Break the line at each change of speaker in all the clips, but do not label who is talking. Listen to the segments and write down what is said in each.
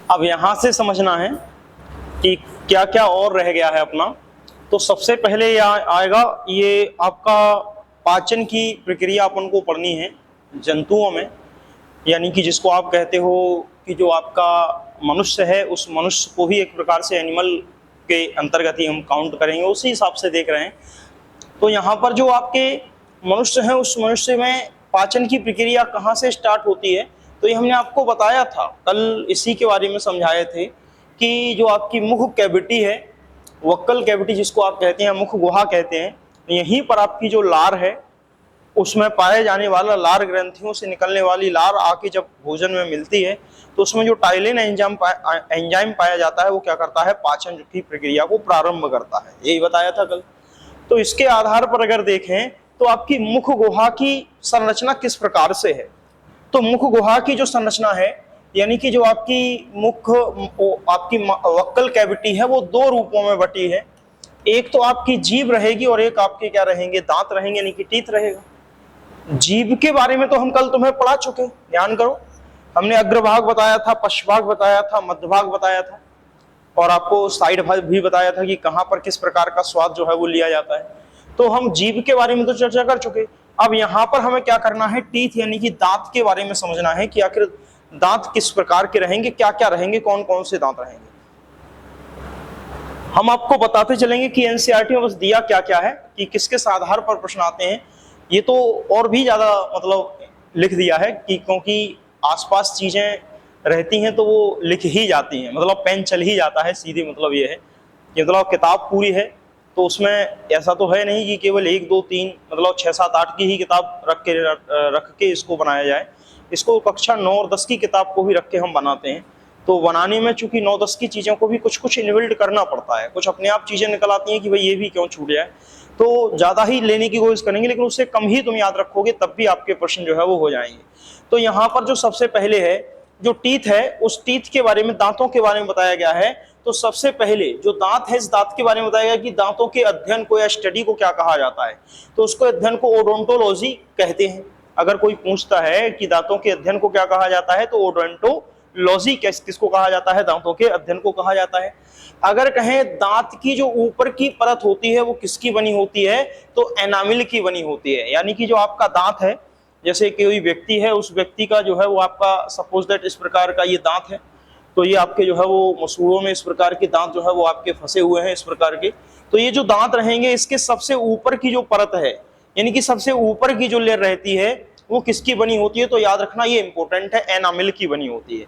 अब यहां से समझना है कि क्या क्या और रह गया है अपना। तो सबसे पहले यहाँ आएगा ये आपका पाचन की प्रक्रिया अपन को पढ़नी है जंतुओं में, यानी कि जिसको आप कहते हो कि जो आपका मनुष्य है उस मनुष्य को भी एक प्रकार से एनिमल के अंतर्गत ही हम काउंट करेंगे, उसी हिसाब से देख रहे हैं। तो यहाँ पर जो आपके मनुष्य है उस मनुष्य में पाचन की प्रक्रिया कहाँ से स्टार्ट होती है, तो ये हमने आपको बताया था कल, इसी के बारे में समझाए थे कि जो आपकी मुख कैविटी है, वक्कल कैविटी जिसको आप कहते हैं, मुख गुहा कहते हैं, यहीं पर आपकी जो लार है उसमें पाए जाने वाला लार ग्रंथियों से निकलने वाली लार आके जब भोजन में मिलती है तो उसमें जो टाइलिन एंजाइम पाया जाता है वो क्या करता है, पाचन की प्रक्रिया को प्रारंभ करता है, यही बताया था कल। तो इसके आधार पर अगर देखें तो आपकी मुख गुहा की संरचना किस प्रकार से है, तो मुख गुहा की जो संरचना है यानी कि जो आपकी मुख आपकी वक्कल कैविटी है वो दो रूपों में बटी है। एक तो आपकी जीभ रहेगी और एक आपके क्या रहेंगे, दांत रहेंगे, यानी कि टीथ रहेगा। जीभ के बारे में तो हम कल तुम्हें पढ़ा चुके, ध्यान करो। हमने अग्रभाग बताया था, पश्चभाग बताया था, मध्य भाग बताया था और आपको साइड भाग भी बताया था कि कहां पर किस प्रकार का स्वाद जो है वो लिया जाता है। तो हम जीभ के बारे में तो चर्चा कर चुके। अब यहाँ पर हमें क्या करना है, टीथ यानी कि दांत के बारे में समझना है कि आखिर दांत किस प्रकार के रहेंगे, क्या क्या रहेंगे, कौन कौन से दांत रहेंगे। हम आपको बताते चलेंगे कि एनसीईआरटी में बस दिया क्या क्या है, कि किस किस आधार पर प्रश्न आते हैं। ये तो और भी ज्यादा मतलब लिख दिया है कि क्योंकि आसपास चीजें रहती हैं तो वो लिख ही जाती हैं, मतलब पेन चल ही जाता है, सीधे मतलब ये है कि मतलब किताब पूरी है तो उसमें ऐसा तो है नहीं कि केवल 1 2 3 मतलब 6 7 8 की ही किताब रख के इसको बनाया जाए। इसको कक्षा 9 और 10 की किताब को भी रख के हम बनाते हैं। तो बनाने में चूंकि 9 10 की चीजों को भी कुछ कुछ इनबिल्ड करना पड़ता है, कुछ अपने आप चीजें निकल आती हैं कि भाई ये भी क्यों छूट जाए, तो ज्यादा ही लेने की कोशिश करेंगे लेकिन उससे कम ही तुम याद रखोगे, तब भी आपके प्रश्न जो है वो हो जाएंगे। तो यहाँ पर जो सबसे पहले है जो टीथ है, उस टीथ के बारे में, दांतों के बारे में बताया गया है। तो सबसे पहले जो दांत है इस दांत के बारे में बताया गया कि दांतों के अध्ययन को या स्टडी को क्या कहा जाता है, तो उसको अध्ययन को ओडोंटोलॉजी कहते हैं। अगर कोई पूछता है कि दांतों के अध्ययन को क्या कहा जाता है तो ओडोंटोलॉजी किसको कहा जाता है, दांतों के अध्ययन को कहा जाता है। अगर कहें दांत की जो ऊपर की परत होती है वो किसकी बनी होती है, तो एनामिल की बनी होती है। यानी कि जो आपका दांत है, जैसे कोई व्यक्ति है, उस व्यक्ति का जो है वो आपका सपोज दैट इस प्रकार का ये दांत है, तो ये आपके जो है वो मसूड़ों में इस प्रकार के दांत जो है वो आपके फंसे हुए हैं इस प्रकार के। तो ये जो दांत रहेंगे इसके सबसे ऊपर की जो परत है, यानी कि सबसे ऊपर की जो लेयर रहती है वो किसकी बनी होती है, तो याद रखना ये इंपॉर्टेंट है, एनामिल की बनी होती है।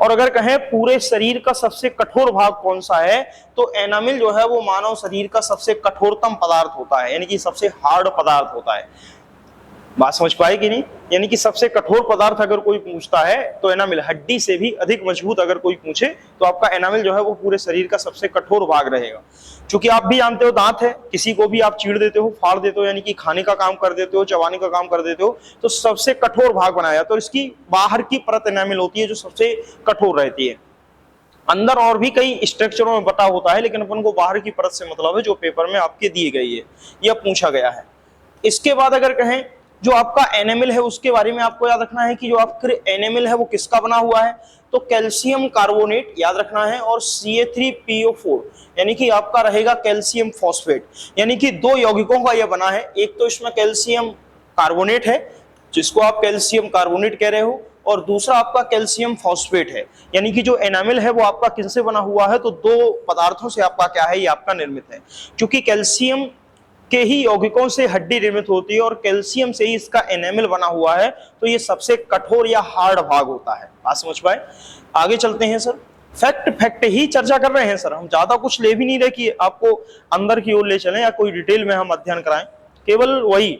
और अगर कहें पूरे शरीर का सबसे कठोर भाग कौन सा है, तो एनामिल जो है वो मानव शरीर का सबसे कठोरतम पदार्थ होता है, यानी कि सबसे हार्ड पदार्थ होता है। बात समझ पाए कि नहीं, यानी कि सबसे कठोर पदार्थ अगर कोई पूछता है तो एनामिल, हड्डी से भी अधिक मजबूत अगर कोई पूछे तो आपका एनामिल जो है वो पूरे शरीर का सबसे कठोर भाग रहेगा। क्योंकि आप भी जानते हो दांत है, किसी को भी आप चीड़ देते हो, फाड़ देते हो, यानी कि खाने का काम कर देते हो, चबाने का काम कर देते हो, तो सबसे कठोर भाग बनाया, तो इसकी बाहर की परत एनामिल होती है जो सबसे कठोर रहती है। अंदर और भी कई स्ट्रक्चरों में बटा होता है लेकिन अपन को बाहर की परत से मतलब है जो पेपर में आपके दी गई है, यह पूछा गया है। इसके बाद अगर कहें जो आपका एनामिल है उसके बारे में आपको याद रखना है कि जो आपका एनामिल है वो किसका बना हुआ है, तो कैल्शियम कार्बोनेट याद रखना है और Ca3PO4 यानी कि आपका रहेगा कैल्शियम फॉस्फेट, यानी कि दो यौगिकों का यह बना है। एक तो इसमें कैल्शियम कार्बोनेट है जिसको आप कैल्शियम कार्बोनेट कह रहे हो, और दूसरा आपका कैल्शियम फॉस्फेट है। यानी कि जो एनामिल है वो आपका किनसे बना हुआ है, तो दो पदार्थों से आपका क्या है, ये आपका निर्मित है। क्योंकि कैल्शियम के ही यौगिकों से हड्डी निर्मित होती है और कैल्शियम से ही इसका एनामिल बना हुआ है, तो ये सबसे कठोर या हार्ड भाग होता है। बात समझ पाए, आगे चलते हैं सर। फैक्ट ही चर्चा कर रहे हैं सर, हम ज्यादा कुछ ले भी नहीं रहे कि आपको अंदर की ओर ले चलें या कोई डिटेल में हम अध्ययन कराएं, केवल वही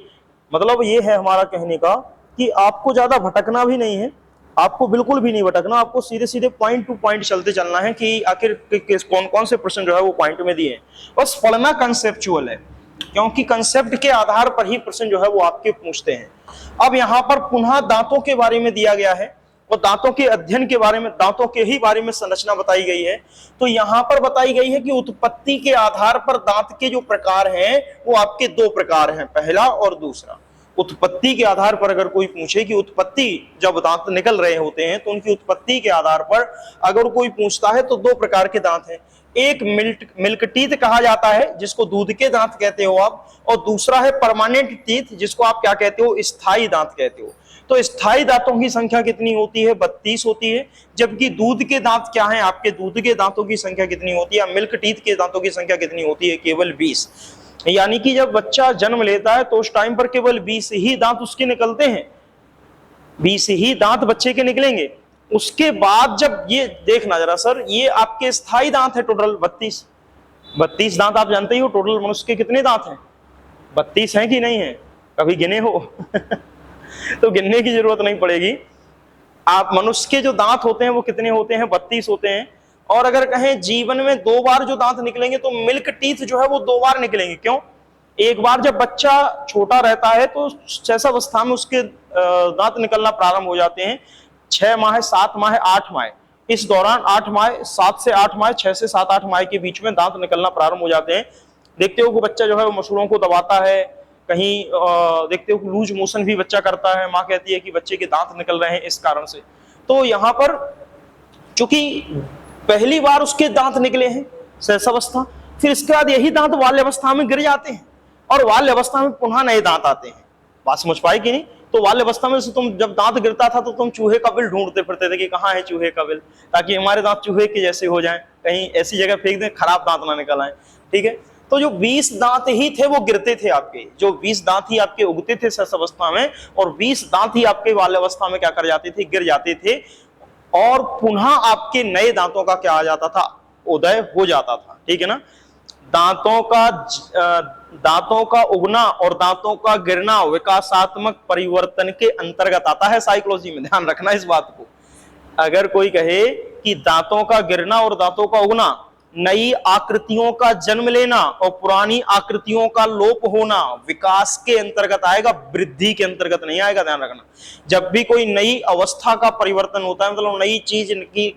मतलब ये है हमारा कहने का कि आपको ज्यादा भटकना भी नहीं है, आपको बिल्कुल भी नहीं भटकना, आपको सीधे सीधे पॉइंट टू पॉइंट चलते चलना है कि आखिर कौन कौन से प्रश्न जो है वो पॉइंट में दिए हैं। बस पढ़ना कंसेप्चुअल है, क्योंकि कंसेप्ट के आधार पर ही प्रश्न जो है वो आपके पूछते हैं। अब यहाँ पर पुनः दांतों के बारे में दिया गया है और दांतों के अध्ययन के बारे में, दांतों के ही बारे में संरचना बताई गई है। तो यहाँ पर बताई गई है कि उत्पत्ति के आधार पर दांत के जो प्रकार हैं वो आपके दो प्रकार हैं, पहला और दूसरा। उत्पत्ति के आधार पर अगर कोई पूछे कि उत्पत्ति, जब दांत निकल रहे होते हैं तो उनकी उत्पत्ति के आधार पर अगर कोई पूछता है तो दो प्रकार के दांत हैं। एक मिल्क टीथ कहा जाता है, जिसको दूध के दांत कहते हो आप, और दूसरा है परमानेंट टीथ, जिसको आप क्या कहते हो, स्थायी दांत कहते हो। तो स्थायी दांतों की संख्या कितनी होती है, 32 होती है। जबकि दूध के दांत क्या हैं, आपके दूध के दांतों की संख्या कितनी होती है, मिल्क टीथ के दांतों की संख्या कितनी होती है, केवल 20। यानी कि जब बच्चा जन्म लेता है तो उस टाइम पर केवल 20 ही दांत उसके निकलते हैं, 20 ही दांत बच्चे के निकलेंगे। उसके बाद जब ये देखना जरा सर, ये आपके स्थायी दांत है टोटल 32 दांत। आप जानते ही हो टोटल मनुष्य के कितने दांत हैं, 32 हैं कि नहीं है, कभी गिने हो तो गिनने की जरूरत नहीं पड़ेगी। आप मनुष्य के जो दांत होते हैं वो कितने होते हैं, 32 होते हैं। और अगर कहें जीवन में 2 बार जो दांत निकलेंगे तो मिल्क टीथ जो है वो 2 बार निकलेंगे। क्यों? एक बार जब बच्चा छोटा रहता है तो शैशवावस्था में उसके दांत निकलना प्रारंभ हो जाते हैं, 6 माह, 7 माह, 8 माह। इस दौरान 8 माह, 7 से 8 माह, 6 से 7-8 माह के बीच में दांत निकलना प्रारंभ हो जाते हैं। देखते हो कि बच्चा जो है वो मसूड़ों को दबाता है, कहीं देखते हो कि लूज मोशन भी बच्चा करता है, माँ कहती है कि बच्चे के दांत निकल रहे हैं इस कारण से। तो यहाँ पर चूंकि पहली बार उसके दांत निकले हैं शैशवावस्था, फिर इसके बाद यही दांत बाल्यावस्था में गिर जाते हैं और बाल्यावस्था में पुनः नए दांत आते हैं। बात समझ पाए कि नहीं? तो बाल्यावस्था में से तुम जब दांत गिरता था तो तुम चूहे का बिल ढूंढते फिरते थे कि कहाँ है चूहे का बिल, ताकि हमारे दांत चूहे के जैसे हो जाएं, कहीं ऐसी जगह फेंक दें खराब दांत ना निकल आए। ठीक है, तो जो 20 दांत ही थे वो गिरते थे आपके, जो 20 दांत ही आपके उगते थे शैशवावस्था में, और 20 दांत ही आपके बाल्यावस्था में क्या कर जाते थे, गिर जाते थे, और पुनः आपके नए दांतों का क्या आ जाता था, उदय हो जाता था। ठीक है ना? दांतों का उगना और दांतों का गिरना विकासात्मक परिवर्तन के अंतर्गत आता है साइकोलॉजी में, ध्यान रखना इस बात को। अगर कोई कहे कि दांतों का गिरना और दांतों का उगना नई आकृतियों का जन्म लेना और पुरानी आकृतियों का लोप होना विकास के अंतर्गत आएगा, वृद्धि के अंतर्गत नहीं आएगा, ध्यान रखना। जब भी कोई नई अवस्था का परिवर्तन होता है, मतलब नई चीज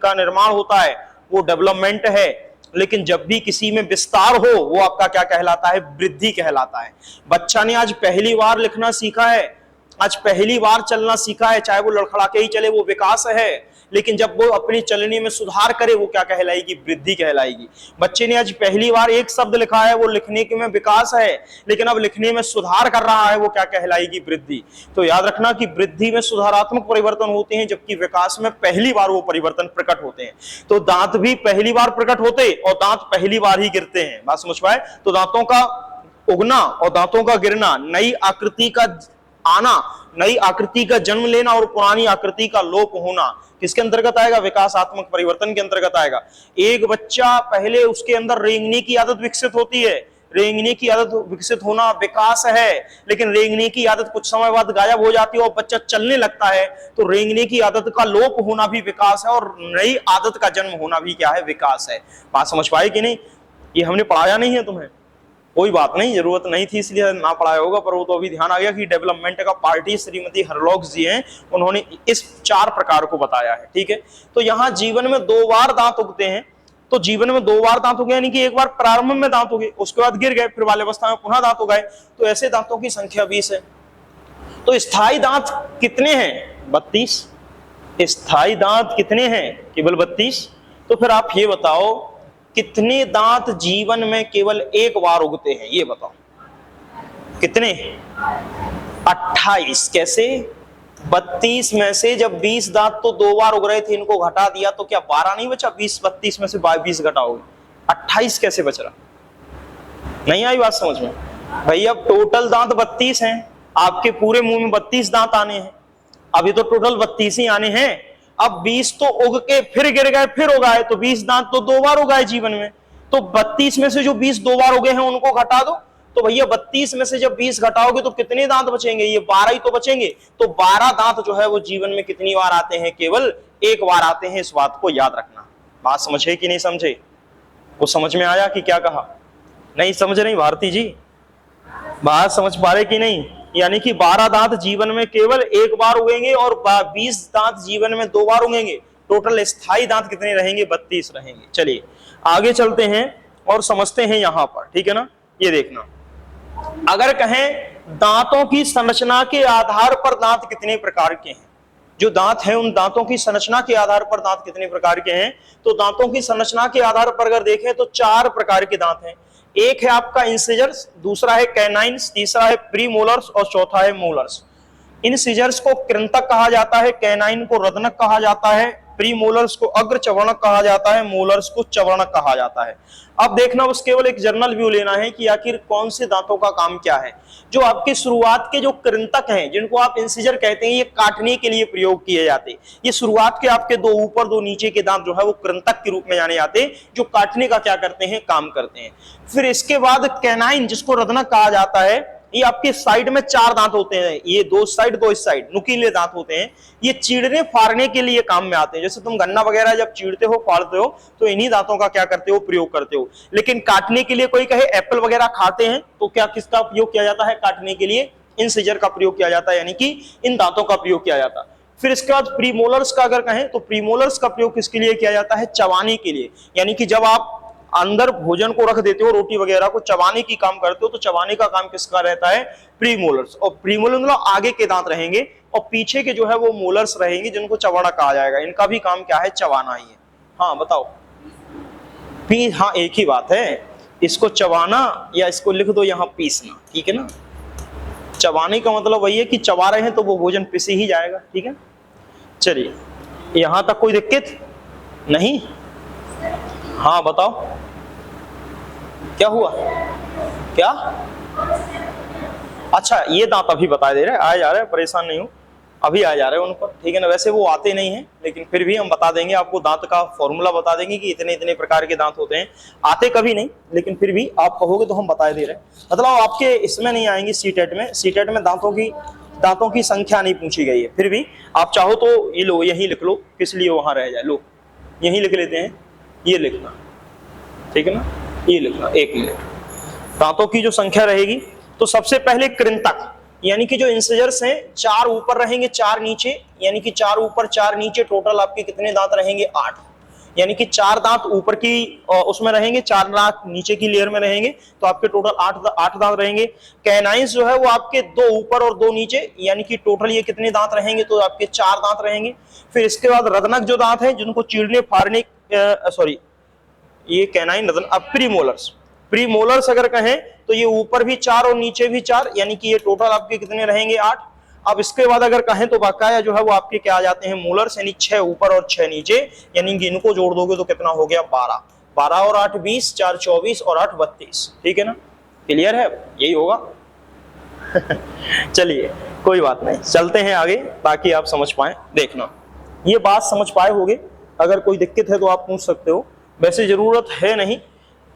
का निर्माण होता है, वो डेवलपमेंट है। लेकिन जब भी किसी में विस्तार हो, वो आपका क्या कहलाता है, वृद्धि कहलाता है। बच्चा ने आज पहली बार लिखना सीखा है, आज पहली बार चलना सीखा है, चाहे वो लड़खड़ा के ही चले, वो विकास है। लेकिन जब वो अपनी चलनी में सुधार करे, वो क्या कहलाएगी, वृद्धि कहलाएगी। बच्चे ने आज पहली बार एक शब्द लिखा है, वो लिखने के में विकास है, लेकिन अब लिखने में सुधार कर रहा है, वो क्या कहलाएगी, वृद्धि। तो याद रखना कि वृद्धि में सुधारात्मक परिवर्तन होते हैं, जबकि विकास में पहली बार वो परिवर्तन प्रकट होते हैं। तो दांत भी पहली बार प्रकट होते और दांत पहली बार ही गिरते हैं। बात समझ पाए? तो दांतों का उगना और दांतों का गिरना, नई आकृति का आना, नई आकृति का जन्म लेना और पुरानी आकृति का लोप होना किसके अंतर्गत आएगा, विकासात्मक परिवर्तन के अंतर्गत आएगा। एक बच्चा पहले उसके अंदर रेंगने की आदत विकसित होती है, रेंगने की आदत विकसित होना विकास है, लेकिन रेंगने की आदत कुछ समय बाद गायब हो जाती है और बच्चा चलने लगता है, तो रेंगने की आदत का लोप होना भी विकास है और नई आदत का जन्म होना भी क्या है, विकास है। बात समझ पाए कि नहीं? ये हमने पढ़ाया नहीं है तुम्हें, कोई बात नहीं, जरूरत नहीं थी इसलिए ना पढ़ाया होगा, पर वो तो अभी ध्यान आ गया कि डेवलपमेंट का पार्टी श्रीमती हरलॉक्स जी हैं, उन्होंने इस 4 प्रकार को बताया है। ठीक है, तो यहाँ जीवन में 2 बार दांत उगते हैं, तो जीवन में 2 बार दांत उगे, यानी कि एक बार प्रारंभ में दांत उगे, उसके बाद गिर गए, फिर बाल्यावस्था में पुनः दांत उगाए, तो ऐसे दांतों की संख्या 20 है। तो स्थायी दांत कितने हैं, 32। स्थायी दांत कितने हैं, केवल 32। तो फिर आप ये बताओ कितने दांत जीवन में केवल एक बार उगते हैं, ये बताओ कितने, 28। कैसे? 32 में से जब 20 दांत तो 2 बार उग रहे थे, इनको घटा दिया तो क्या 12 नहीं बचा, 32 में से 20 घटाओगे, 28 कैसे बच रहा? नहीं आई बात समझ में भाई? अब टोटल दांत 32 हैं, आपके पूरे मुंह में 32 दांत आने हैं, अभी तो टोटल 32 ही आने हैं। अब 20 तो उग के फिर गिर गए, फिर उगाए, तो 20 दांत तो 2 बार उगाए जीवन में, तो 32 में से जो 20 2 बार उगे हैं उनको घटा दो, तो भैया 32 में से जब 20 घटाओगे तो कितने दांत बचेंगे, ये 12 ही तो बचेंगे। तो 12 दांत जो है वो जीवन में कितनी बार आते हैं, केवल एक बार आते हैं, इस बात को याद रखना। बात समझे कि नहीं समझे? वो समझ में आया कि क्या कहा? नहीं समझ रही भारती जी, बात समझ पा रहे कि नहीं? यानी कि 12 दांत जीवन में केवल एक बार उगेंगे और 20 दांत जीवन में 2 बार उगेंगे। टोटल स्थायी दांत कितने रहेंगे, 32 रहेंगे। चलिए आगे चलते हैं और समझते हैं यहां पर, ठीक है ना? ये देखना, अगर कहें दांतों की संरचना के आधार पर दांत कितने प्रकार के हैं, जो दांत हैं उन दांतों की संरचना के आधार पर दांत कितने प्रकार के हैं, तो दांतों की संरचना के आधार पर अगर देखें तो 4 प्रकार के दांत हैं। एक है आपका इंसिजर्स, दूसरा है कैनाइन्स, तीसरा है प्रीमोलर्स और चौथा है मोलर्स। इंसिजर्स को कृंतक कहा जाता है, कैनाइन को रत्नक कहा जाता है, प्रीमोलर्स को अग्र चवर्णक कहा जाता है, मोलर्स को चवर्णक कहा जाता है। अब देखना बस केवल एक जनरल व्यू लेना है कि आखिर कौन से दांतों का काम क्या है। जो आपके शुरुआत के जो कृंतक हैं, जिनको आप इंसिजर कहते हैं, ये काटने के लिए प्रयोग किए जाते। ये शुरुआत के आपके 2 ऊपर 2 नीचे के दांत जो है वो कृंतक के रूप में जाने जाते, जो काटने का क्या करते हैं, काम करते हैं। फिर इसके बाद कैनाइन, जिसको रत्नक कहा जाता है, ये आपके साइड में 4 दांत होते हैं, ये 2 साइड 2 इस साइड नुकीले दांत होते हैं। ये चीरने फाड़ने के लिए काम में आते हैं। जैसे तुम गन्ना वगैरह जब चीरते हो, फाड़ते हो, तो इन्हीं दांतों का क्या करते हो, प्रयोग करते हो। लेकिन काटने के लिए कोई कहे एप्पल वगैरह खाते हैं तो क्या किसका उपयोग किया जाता है, काटने के लिए इंसिजर का प्रयोग किया जाता है, यानी कि इन दांतों का प्रयोग किया जाता है। फिर इसके बाद प्रीमोलर्स का अगर कहें तो प्रीमोलर्स का प्रयोग किसके लिए किया जाता है, चबाने के लिए। यानी कि जब आप अंदर भोजन को रख देते हो, रोटी वगैरह को चबाने की काम करते हो, तो चबाने का काम किसका रहता है, प्रीमोलर्स। और प्रीमोलर मतलब आगे के दांत रहेंगे और पीछे के जो है वो मोलर्स रहेंगे, जिनको चबाना कहा जाएगा। इनका भी काम क्या है, चबाना ही है। हाँ बताओ, हाँ एक ही बात है, इसको चबाना या इसको लिख दो यहाँ पीसना, ठीक है ना। चबाने का मतलब वही है कि चबा रहे हैं तो वो भोजन पिस ही जाएगा, ठीक है। चलिए, यहां तक कोई दिक्कत नहीं। हाँ बताओ, क्या हुआ, क्या? अच्छा, ये दांत अभी बता दे रहे, आए जा रहे हैं, परेशान नहीं हो, अभी आ जा रहे हैं उन पर, ठीक है ना। वैसे वो आते नहीं हैं, लेकिन फिर भी हम बता देंगे आपको, दांत का फॉर्मूला बता देंगे कि इतने इतने प्रकार के दांत होते हैं। आते कभी नहीं, लेकिन फिर भी आप कहोगे तो हम बता दे रहे हैं। मतलब आपके इसमें नहीं आएंगे सीटेट में, सीटेट में दांतों की संख्या नहीं पूछी गई है। फिर भी आप चाहो तो ये लो, यही लिख लो, किस लिए वहां रह जाए, लो यही लिख लेते हैं, ये लिखना, ठीक है ना, ये लिखना। 1 मिनट, दांतों की जो संख्या रहेगी, तो सबसे पहले कृंतक, यानी कि जो इंसिजर्स हैं, 4 ऊपर रहेंगे 4 नीचे, यानी कि 4 ऊपर 4 नीचे, टोटल आपके कितने दांत रहेंगे, 8। यानी कि 4 दांत ऊपर की उसमें रहेंगे, 4 दांत नीचे की लेयर में रहेंगे, तो आपके टोटल 8 दांत रहेंगे। कैनाइन्स जो है वो आपके 2 ऊपर और 2 नीचे, यानी कि टोटल ये कितने दांत रहेंगे, तो आपके 4 दांत रहेंगे। फिर इसके बाद रत्नक जो दांत है, जिनको चीरने फाड़ने, सॉरी ये कैनाइन रत्न। अब प्रीमोलर्स अगर कहें तो ये ऊपर भी 4 और नीचे भी 4, यानी कि ये टोटल आपके कितने रहेंगे, 8। अब इसके बाद अगर कहें तो बकाया जो है वो आपके क्या आ जाते हैं, मोलर्स, यानी 6 ऊपर और 6 नीचे, यानी कि इनको जोड़ दोगे तो कितना हो गया, 12। 12 और 8 20, 4 24 और 8 32, ठीक है ना। क्लियर है, यही होगा। चलिए कोई बात नहीं, चलते हैं आगे, ताकि आप समझ पाए। देखना, ये बात समझ पाए होगे, अगर कोई दिक्कत है तो आप पूछ सकते हो, वैसे जरूरत है नहीं।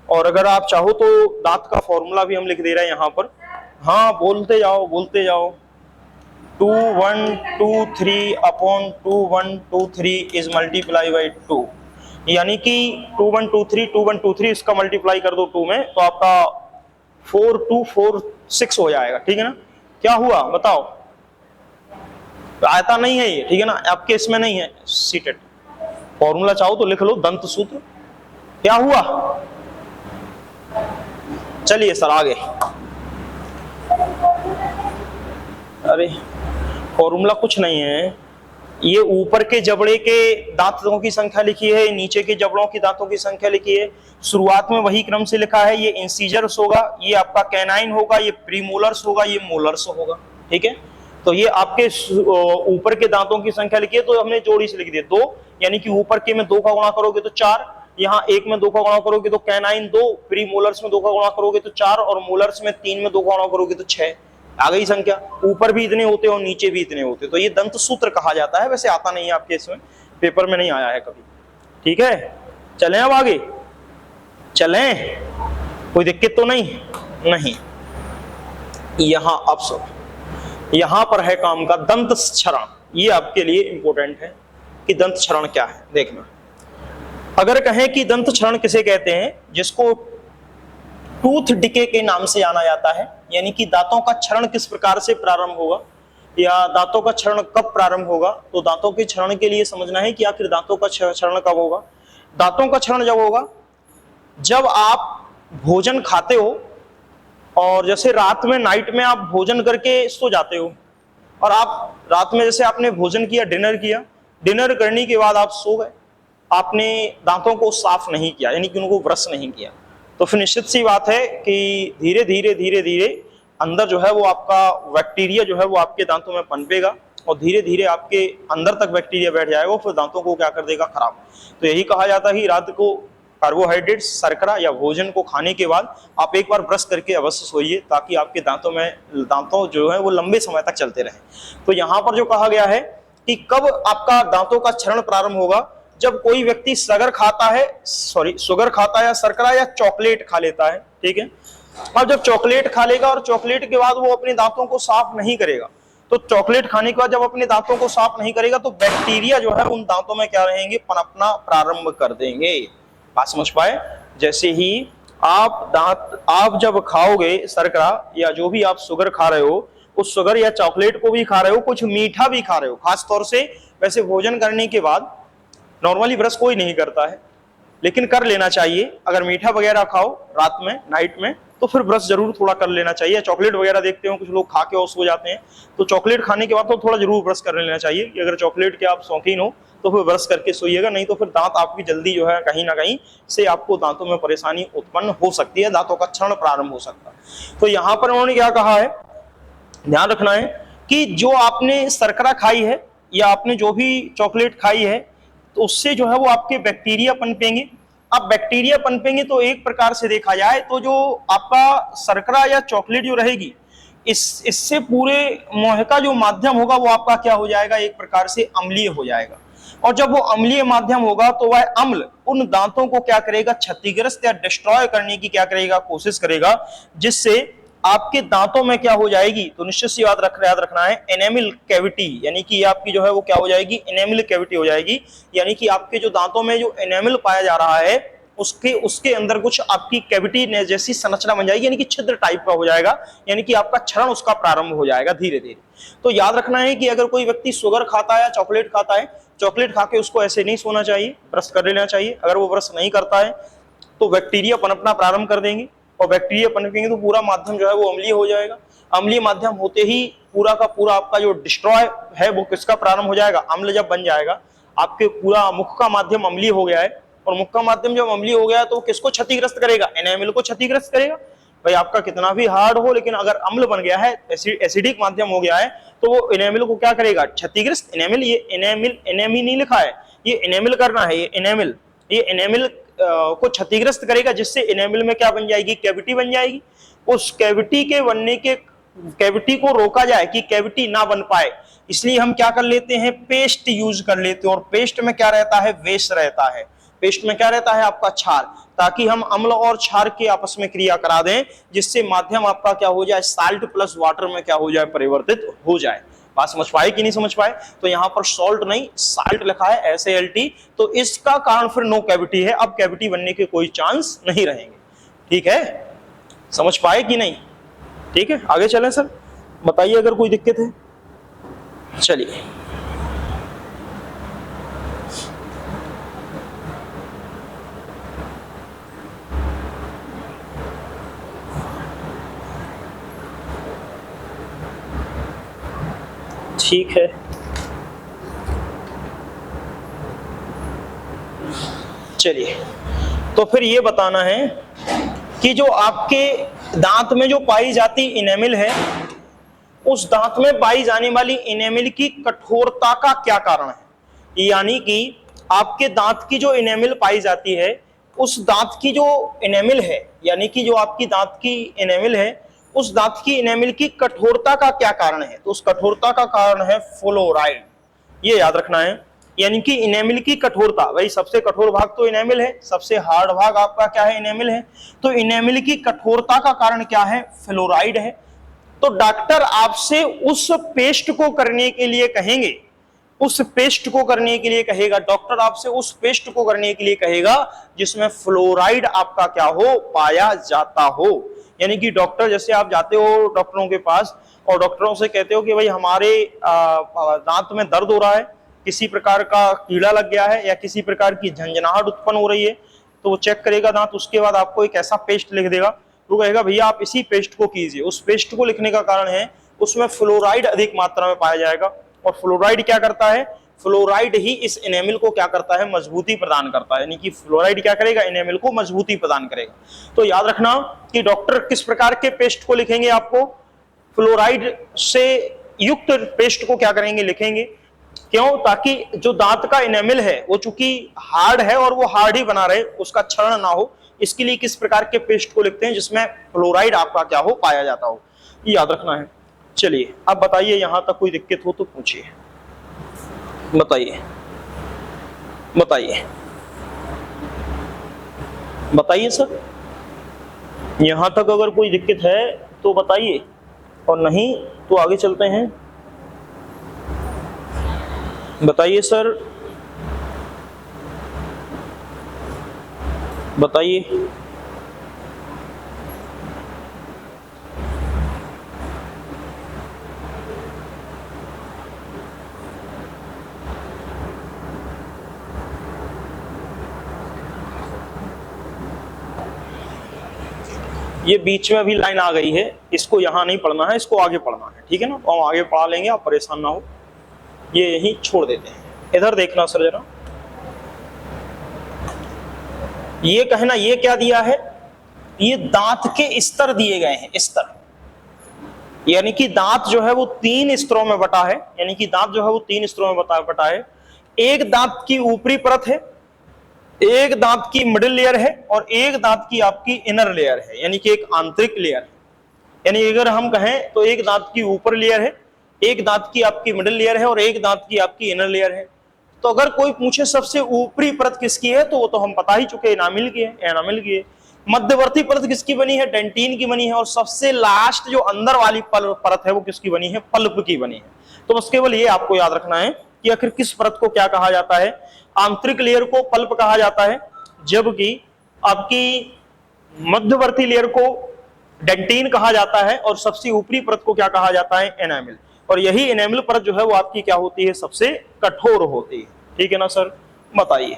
और अगर आप चाहो तो दांत का फॉर्मूला भी हम लिख दे रहे हैं यहाँ पर। हाँ बोलते जाओ, बोलते जाओ। 2 1 2 3 अपॉन 2 1 2 3 इज मल्टीप्लाई बाई 2, यानी कि 2 1 2 3 2 1 2 3 इसका मल्टीप्लाई कर दो 2 में, तो आपका 4 2 4 6 हो जाएगा, ठीक है ना। क्या हुआ बताओ, आयता नहीं है ये, ठीक है ना, आपके इसमें नहीं है सीटेड। फॉर्मूला चाहो तो लिख लो, दंत सूत्र। क्या हुआ, चलिए सर आगे। अरे फॉर्मूला कुछ नहीं है, ये ऊपर के जबड़े के दांतों की संख्या लिखी है, नीचे के जबड़ों की दांतों की संख्या लिखी है। शुरुआत में वही क्रम से लिखा है, ये इंसीजर्स होगा, ये आपका कैनाइन होगा, ये प्रीमोलर्स होगा, ये मोलर्स होगा, ठीक है। तो ये आपके ऊपर के दांतों की संख्या लिखी है, तो हमने जोड़ी से लिख दिया 2, यानी कि ऊपर के में 2 का गुणा करोगे तो 4, यहाँ 1 में 2 का गुणा करोगे तो कैनाइन 2, प्रीमोलर्स में 2 का गुणा करोगे तो 4, और मोलर्स में 3 में 2 का गुणा करोगे तो 6। आ गई संख्या, ऊपर भी इतने होते और नीचे भी इतने होते, तो ये दंत सूत्र कहा जाता है। वैसे आता नहीं है आपके इसमें, पेपर में नहीं आया है कभी, ठीक है। चलें अब आगे, चलें, कोई दिक्कत तो नहीं। यहां अब सब, यहां पर है काम का दंत क्षरण। ये आपके लिए इंपॉर्टेंट है कि दंत क्षरण क्या है। देखना, अगर कहें कि दंत क्षरण किसे कहते हैं, जिसको टूथ डिके के नाम से जाना जाता है, यानी कि दांतों का क्षरण किस प्रकार से प्रारंभ होगा या दांतों का क्षरण कब प्रारंभ होगा। तो दांतों के क्षरण के लिए समझना है कि आखिर दांतों का क्षरण कब होगा। दांतों का क्षरण जब होगा, जब आप भोजन खाते हो और जैसे रात में, नाइट में आप भोजन करके सो जाते हो, और आप रात में जैसे आपने भोजन किया, डिनर किया, डिनर करने के बाद आप सो गए, आपने दांतों को साफ नहीं किया, यानी कि उनको ब्रश नहीं किया, तो फिर निश्चित सी बात है कि धीरे धीरे धीरे धीरे अंदर जो है वो आपका बैक्टीरिया जो है वो आपके दांतों में पनपेगा, और धीरे धीरे आपके अंदर तक बैक्टीरिया बैठ जाएगा, फिर दांतों को क्या कर देगा, खराब। तो यही कहा जाता है कि रात को कार्बोहाइड्रेट, शर्करा या भोजन को खाने के बाद आप एक बार ब्रश करके अवश्य सोइए, ताकि आपके दांतों जो है वो लंबे समय तक चलते रहें। तो यहाँ पर जो कहा गया है कि कब आपका दांतों का क्षरण प्रारंभ होगा, जब कोई व्यक्ति शुगर खाता है या शर्करा या चॉकलेट खा लेता है, ठीक है। अब जब चॉकलेट खा लेगा और चॉकलेट के बाद वो अपने दांतों को साफ नहीं करेगा, तो चॉकलेट खाने के बाद जब अपने दांतों को साफ नहीं करेगा तो बैक्टीरिया जो है उन दांतों में क्या रहेंगे, पनपना प्रारंभ कर देंगे। बात समझ पाए? जैसे ही आप जब खाओगे शर्करा या जो भी आप शुगर खा रहे हो, उस शुगर या चॉकलेट को भी खा रहे हो, कुछ मीठा भी खा रहे हो, खास तौर से वैसे भोजन करने के बाद नॉर्मली ब्रश कोई नहीं करता है, लेकिन कर लेना चाहिए। अगर मीठा वगैरह खाओ रात में, नाइट में, तो फिर ब्रश जरूर थोड़ा कर लेना चाहिए। चॉकलेट वगैरह देखते हो कुछ लोग खा के और सो जाते हैं, तो चॉकलेट खाने के बाद तो थोड़ा जरूर ब्रश कर लेना चाहिए कि अगर चॉकलेट के आप शौकीन हो तो फिर ब्रश करके सोइएगा, नहीं तो फिर दांत आपकी जल्दी जो है कहीं ना कहीं से आपको दांतों में परेशानी उत्पन्न हो सकती है, दांतों का क्षरण प्रारंभ हो सकता है। तो यहाँ पर उन्होंने क्या कहा है, ध्यान रखना है कि जो आपने शर्करा खाई है या आपने जो भी चॉकलेट खाई है, तो उससे जो है वो आपके बैक्टीरिया पनपेंगे। अब बैक्टीरिया पनपेंगे तो एक प्रकार से देखा जाए तो जो आपका शर्करा या चॉकलेट जो रहेगी, इससे पूरे मुंह का जो माध्यम होगा वो आपका क्या हो जाएगा, एक प्रकार से अम्लीय हो जाएगा। और जब वो अम्लीय माध्यम होगा तो वह अम्ल उन दांतों को क्या करेगा, क्षतिग्रस्त या डिस्ट्रॉय करने की क्या करेगा, कोशिश करेगा, जिससे आपके दांतों में क्या हो जाएगी, तो निश्चित सी बात याद रखना है, एनेमिल कैविटी, यानी कि आपकी जो है वो क्या हो जाएगी, एनेमिल कैविटी हो जाएगी। यानी कि आपके जो दांतों में जो एनेमिल पाया जा रहा है उसके अंदर कुछ आपकी कैविटी जैसी संरचना बन जाएगी, यानी कि छिद्र टाइप का हो जाएगा, यानी कि आपका क्षरण उसका प्रारंभ हो जाएगा धीरे धीरे। तो याद रखना है कि अगर कोई व्यक्ति शुगर खाता है या चॉकलेट खाता है, चॉकलेट खा के उसको ऐसे नहीं सोना चाहिए, ब्रश कर लेना चाहिए। अगर वो ब्रश नहीं करता है तो बैक्टीरिया पनपना प्रारंभ कर देंगे, और बैक्टीरिया पनपेंगे तो पूरा माध्यम जो है वो अम्लीय हो जाएगा। अम्लीय माध्यम होते ही पूरा का पूरा आपका जो डिस्ट्रॉय है वो किसका प्रारंभ हो जाएगा, अम्ल जब बन जाएगा, आपके पूरा मुख का माध्यम अम्लीय हो गया है, और मुख का माध्यम जब अम्लीय हो गया है तो किसको क्षतिग्रस्त करेगा, एनेमिल को क्षतिग्रस्त करेगा। भाई आपका कितना भी हार्ड हो, लेकिन अगर अम्ल बन गया है, एसिडिक माध्यम हो गया है, तो वो एनेमिल को क्या करेगा, क्षतिग्रस्त। एनेमिल, ये एनेमिल, एनेमी नहीं लिखा है, ये एनेमिल करना है, ये एनेमिल को क्षतिग्रस्त करेगा, जिससे एनेमिल में क्या बन जाएगी, कैविटी बन जाएगी। उस कैविटी के बनने के, कैविटी को रोका जाए कि कैविटी ना बन पाए, इसलिए हम क्या कर लेते हैं, पेस्ट यूज कर लेते हैं। और पेस्ट में क्या रहता है, वेश रहता है। पेस्ट में क्या रहता है, आपका क्षार, ताकि हम अम्ल और क्षार के आपस में क्रिया करा दें, जिससे माध्यम आपका क्या हो जाए, साल्ट प्लस वाटर में क्या हो जाए, परिवर्तित हो जाए। बात समझ पाए कि नहीं समझ पाए? तो यहाँ पर सॉल्ट नहीं, साल्ट लिखा है, SALT, तो इसका कारण फिर नो कैविटी है। अब कैविटी बनने के कोई चांस नहीं रहेंगे। ठीक है, समझ पाए कि नहीं? ठीक है, आगे चलें सर, बताइए अगर कोई दिक्कत है। चलिए, ठीक है। चलिए, तो फिर ये बताना है कि जो आपके दांत में जो पाई जाती इनेमिल है, उस दांत में पाई जाने वाली इनेमिल की कठोरता का क्या कारण है। यानी कि आपके दांत की जो इनेमिल पाई जाती है, उस दांत की जो इनेमिल है, यानी कि जो आपकी दांत की इनेमिल है, उस दांत की इनेमिल की कठोरता का क्या कारण है। तो उस कठोरता का कारण है फ्लोराइड, ये याद रखना है। यानी कि इनेमिल की कठोरता, भाई सबसे कठोर भाग तो इनेमिल है, सबसे हार्ड भाग आपका क्या है, इनेमिल है। तो इनेमिल की कठोरता का कारण क्या है, फ्लोराइड है। तो डॉक्टर आपसे उस पेस्ट को करने के लिए कहेंगे, उस पेस्ट को करने के लिए कहेगा, डॉक्टर आपसे उस पेस्ट को करने के लिए कहेगा जिसमें फ्लोराइड आपका क्या हो, पाया जाता हो। यानी कि डॉक्टर, जैसे आप जाते हो डॉक्टरों के पास और डॉक्टरों से कहते हो कि भाई हमारे दांत में दर्द हो रहा है, किसी प्रकार का कीड़ा लग गया है या किसी प्रकार की झंझनाहट उत्पन्न हो रही है, तो वो चेक करेगा दांत, उसके बाद आपको एक ऐसा पेस्ट लिख देगा तो कहेगा भैया आप इसी पेस्ट को कीजिए। उस पेस्ट को लिखने का कारण है उसमें फ्लोराइड अधिक मात्रा में पाया जाएगा, और फ्लोराइड क्या करता है, फ्लोराइड ही इस एनेमिल को क्या करता है, मजबूती प्रदान करता है। यानी कि फ्लोराइड क्या करेगा, एनेमिल को मजबूती प्रदान करेगा। तो याद रखना कि डॉक्टर किस प्रकार के पेस्ट को लिखेंगे, आपको फ्लोराइड से युक्त पेस्ट को क्या करेंगे, लिखेंगे। क्यों, ताकि जो दांत का एनेमिल है वो चूंकि हार्ड है और वो हार्ड ही बना रहे, उसका क्षरण ना हो, इसके लिए किस प्रकार के पेस्ट को लिखते हैं जिसमें फ्लोराइड आपका क्या हो, पाया जाता हो, ये याद रखना है। चलिए अब बताइए, यहां तक कोई दिक्कत हो तो पूछिए, बताइए बताइए बताइए सर, यहां तक अगर कोई दिक्कत है तो बताइए, और नहीं तो आगे चलते हैं। बताइए सर, बताइए। ये बीच में अभी लाइन आ गई है, इसको यहां नहीं पढ़ना है, इसको आगे पढ़ना है, ठीक है ना। तो हम आगे पढ़ा लेंगे, आप परेशान ना हो, ये यहीं छोड़ देते हैं। इधर देखना सर जरा, ये कहना, ये क्या दिया है, ये दांत के स्तर दिए गए हैं, स्तर। यानी कि दांत जो है वो 3 स्तरों में बटा है, यानी कि दांत जो है वो 3 स्तरों में बटा है। एक दांत की ऊपरी परत है, एक दांत की मिडिल लेयर है, और एक दांत की आपकी इनर लेयर है, यानी कि एक आंतरिक लेयर है। यानी अगर हम कहें तो एक दांत की ऊपर लेयर है, एक दांत की आपकी मिडिल लेयर है, और एक दांत की आपकी इनर लेयर है। तो अगर कोई पूछे सबसे ऊपरी परत किसकी है, तो वो तो हम पता ही चुके, एनामिल की है, एनामिल की है। मध्यवर्ती परत किसकी बनी है, डेंटिन की बनी है, और सबसे लास्ट जो अंदर वाली परत है वो किसकी बनी है, पल्प की बनी है। तो बस केवल ये आपको याद रखना है कि आखिर किस परत को क्या कहा जाता है। आंतरिक लेयर को पल्प कहा जाता है, जबकि आपकी मध्यवर्ती लेयर को डेंटिन कहा जाता है, और सबसे ऊपरी परत को क्या कहा जाता है, एनामिल। और यही एनामिल परत जो है वो आपकी क्या होती है, सबसे कठोर होती है, ठीक है ना सर। बताइए,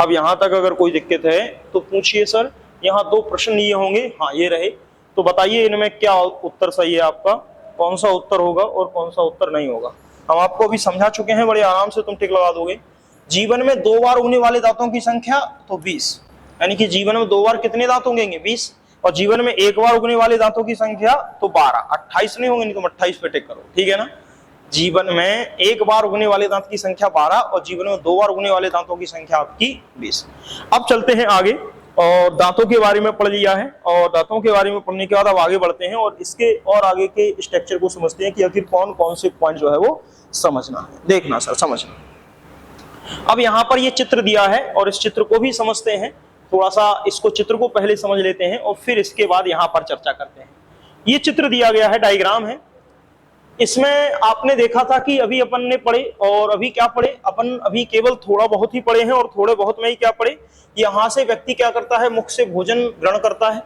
अब यहां तक अगर कोई दिक्कत है तो पूछिए सर। यहाँ 2 प्रश्न ये होंगे, हाँ ये रहे, तो बताइए इनमें क्या उत्तर सही है आपका, कौन सा उत्तर होगा और कौन सा उत्तर नहीं होगा। हम आपको अभी समझा चुके हैं, बड़े आराम से तुम टिक लगा दोगे। जीवन में 2 बार उगने वाले दांतों की संख्या तो 20, यानी कि जीवन में 2 बार कितने दांत उगेंगे, 20। और जीवन में 1 बार उगने वाले दांतों की संख्या तो 12, 28 नहीं होंगे, नहीं तो 28 पे टिक करो, ठीक है ना। जीवन में 1 बार उगने वाले दांत की संख्या 12, और जीवन में 2 बार उगने वाले दांतों की संख्या आपकी 20। अब चलते हैं आगे, और दांतों के बारे में पढ़ लिया है, और दांतों के बारे में पढ़ने के बाद अब आगे बढ़ते हैं और इसके और आगे के स्ट्रक्चर को समझते हैं कि आखिर कौन कौन से पॉइंट जो है वो समझना है। देखना सर, समझना। अब यहाँ पर ये चित्र दिया है, और इस चित्र को भी समझते हैं, थोड़ा सा इसको चित्र को पहले समझ लेते हैं और फिर इसके बाद यहाँ पर चर्चा करते हैं। ये चित्र दिया गया है, डायग्राम है। इसमें आपने देखा था कि अभी अपन ने पढ़े, और अभी क्या पढ़े अपन, अभी केवल थोड़ा बहुत ही पढ़े हैं, और थोड़े बहुत में ही क्या पढ़े, यहां से व्यक्ति क्या करता है, मुख से भोजन ग्रहण करता है।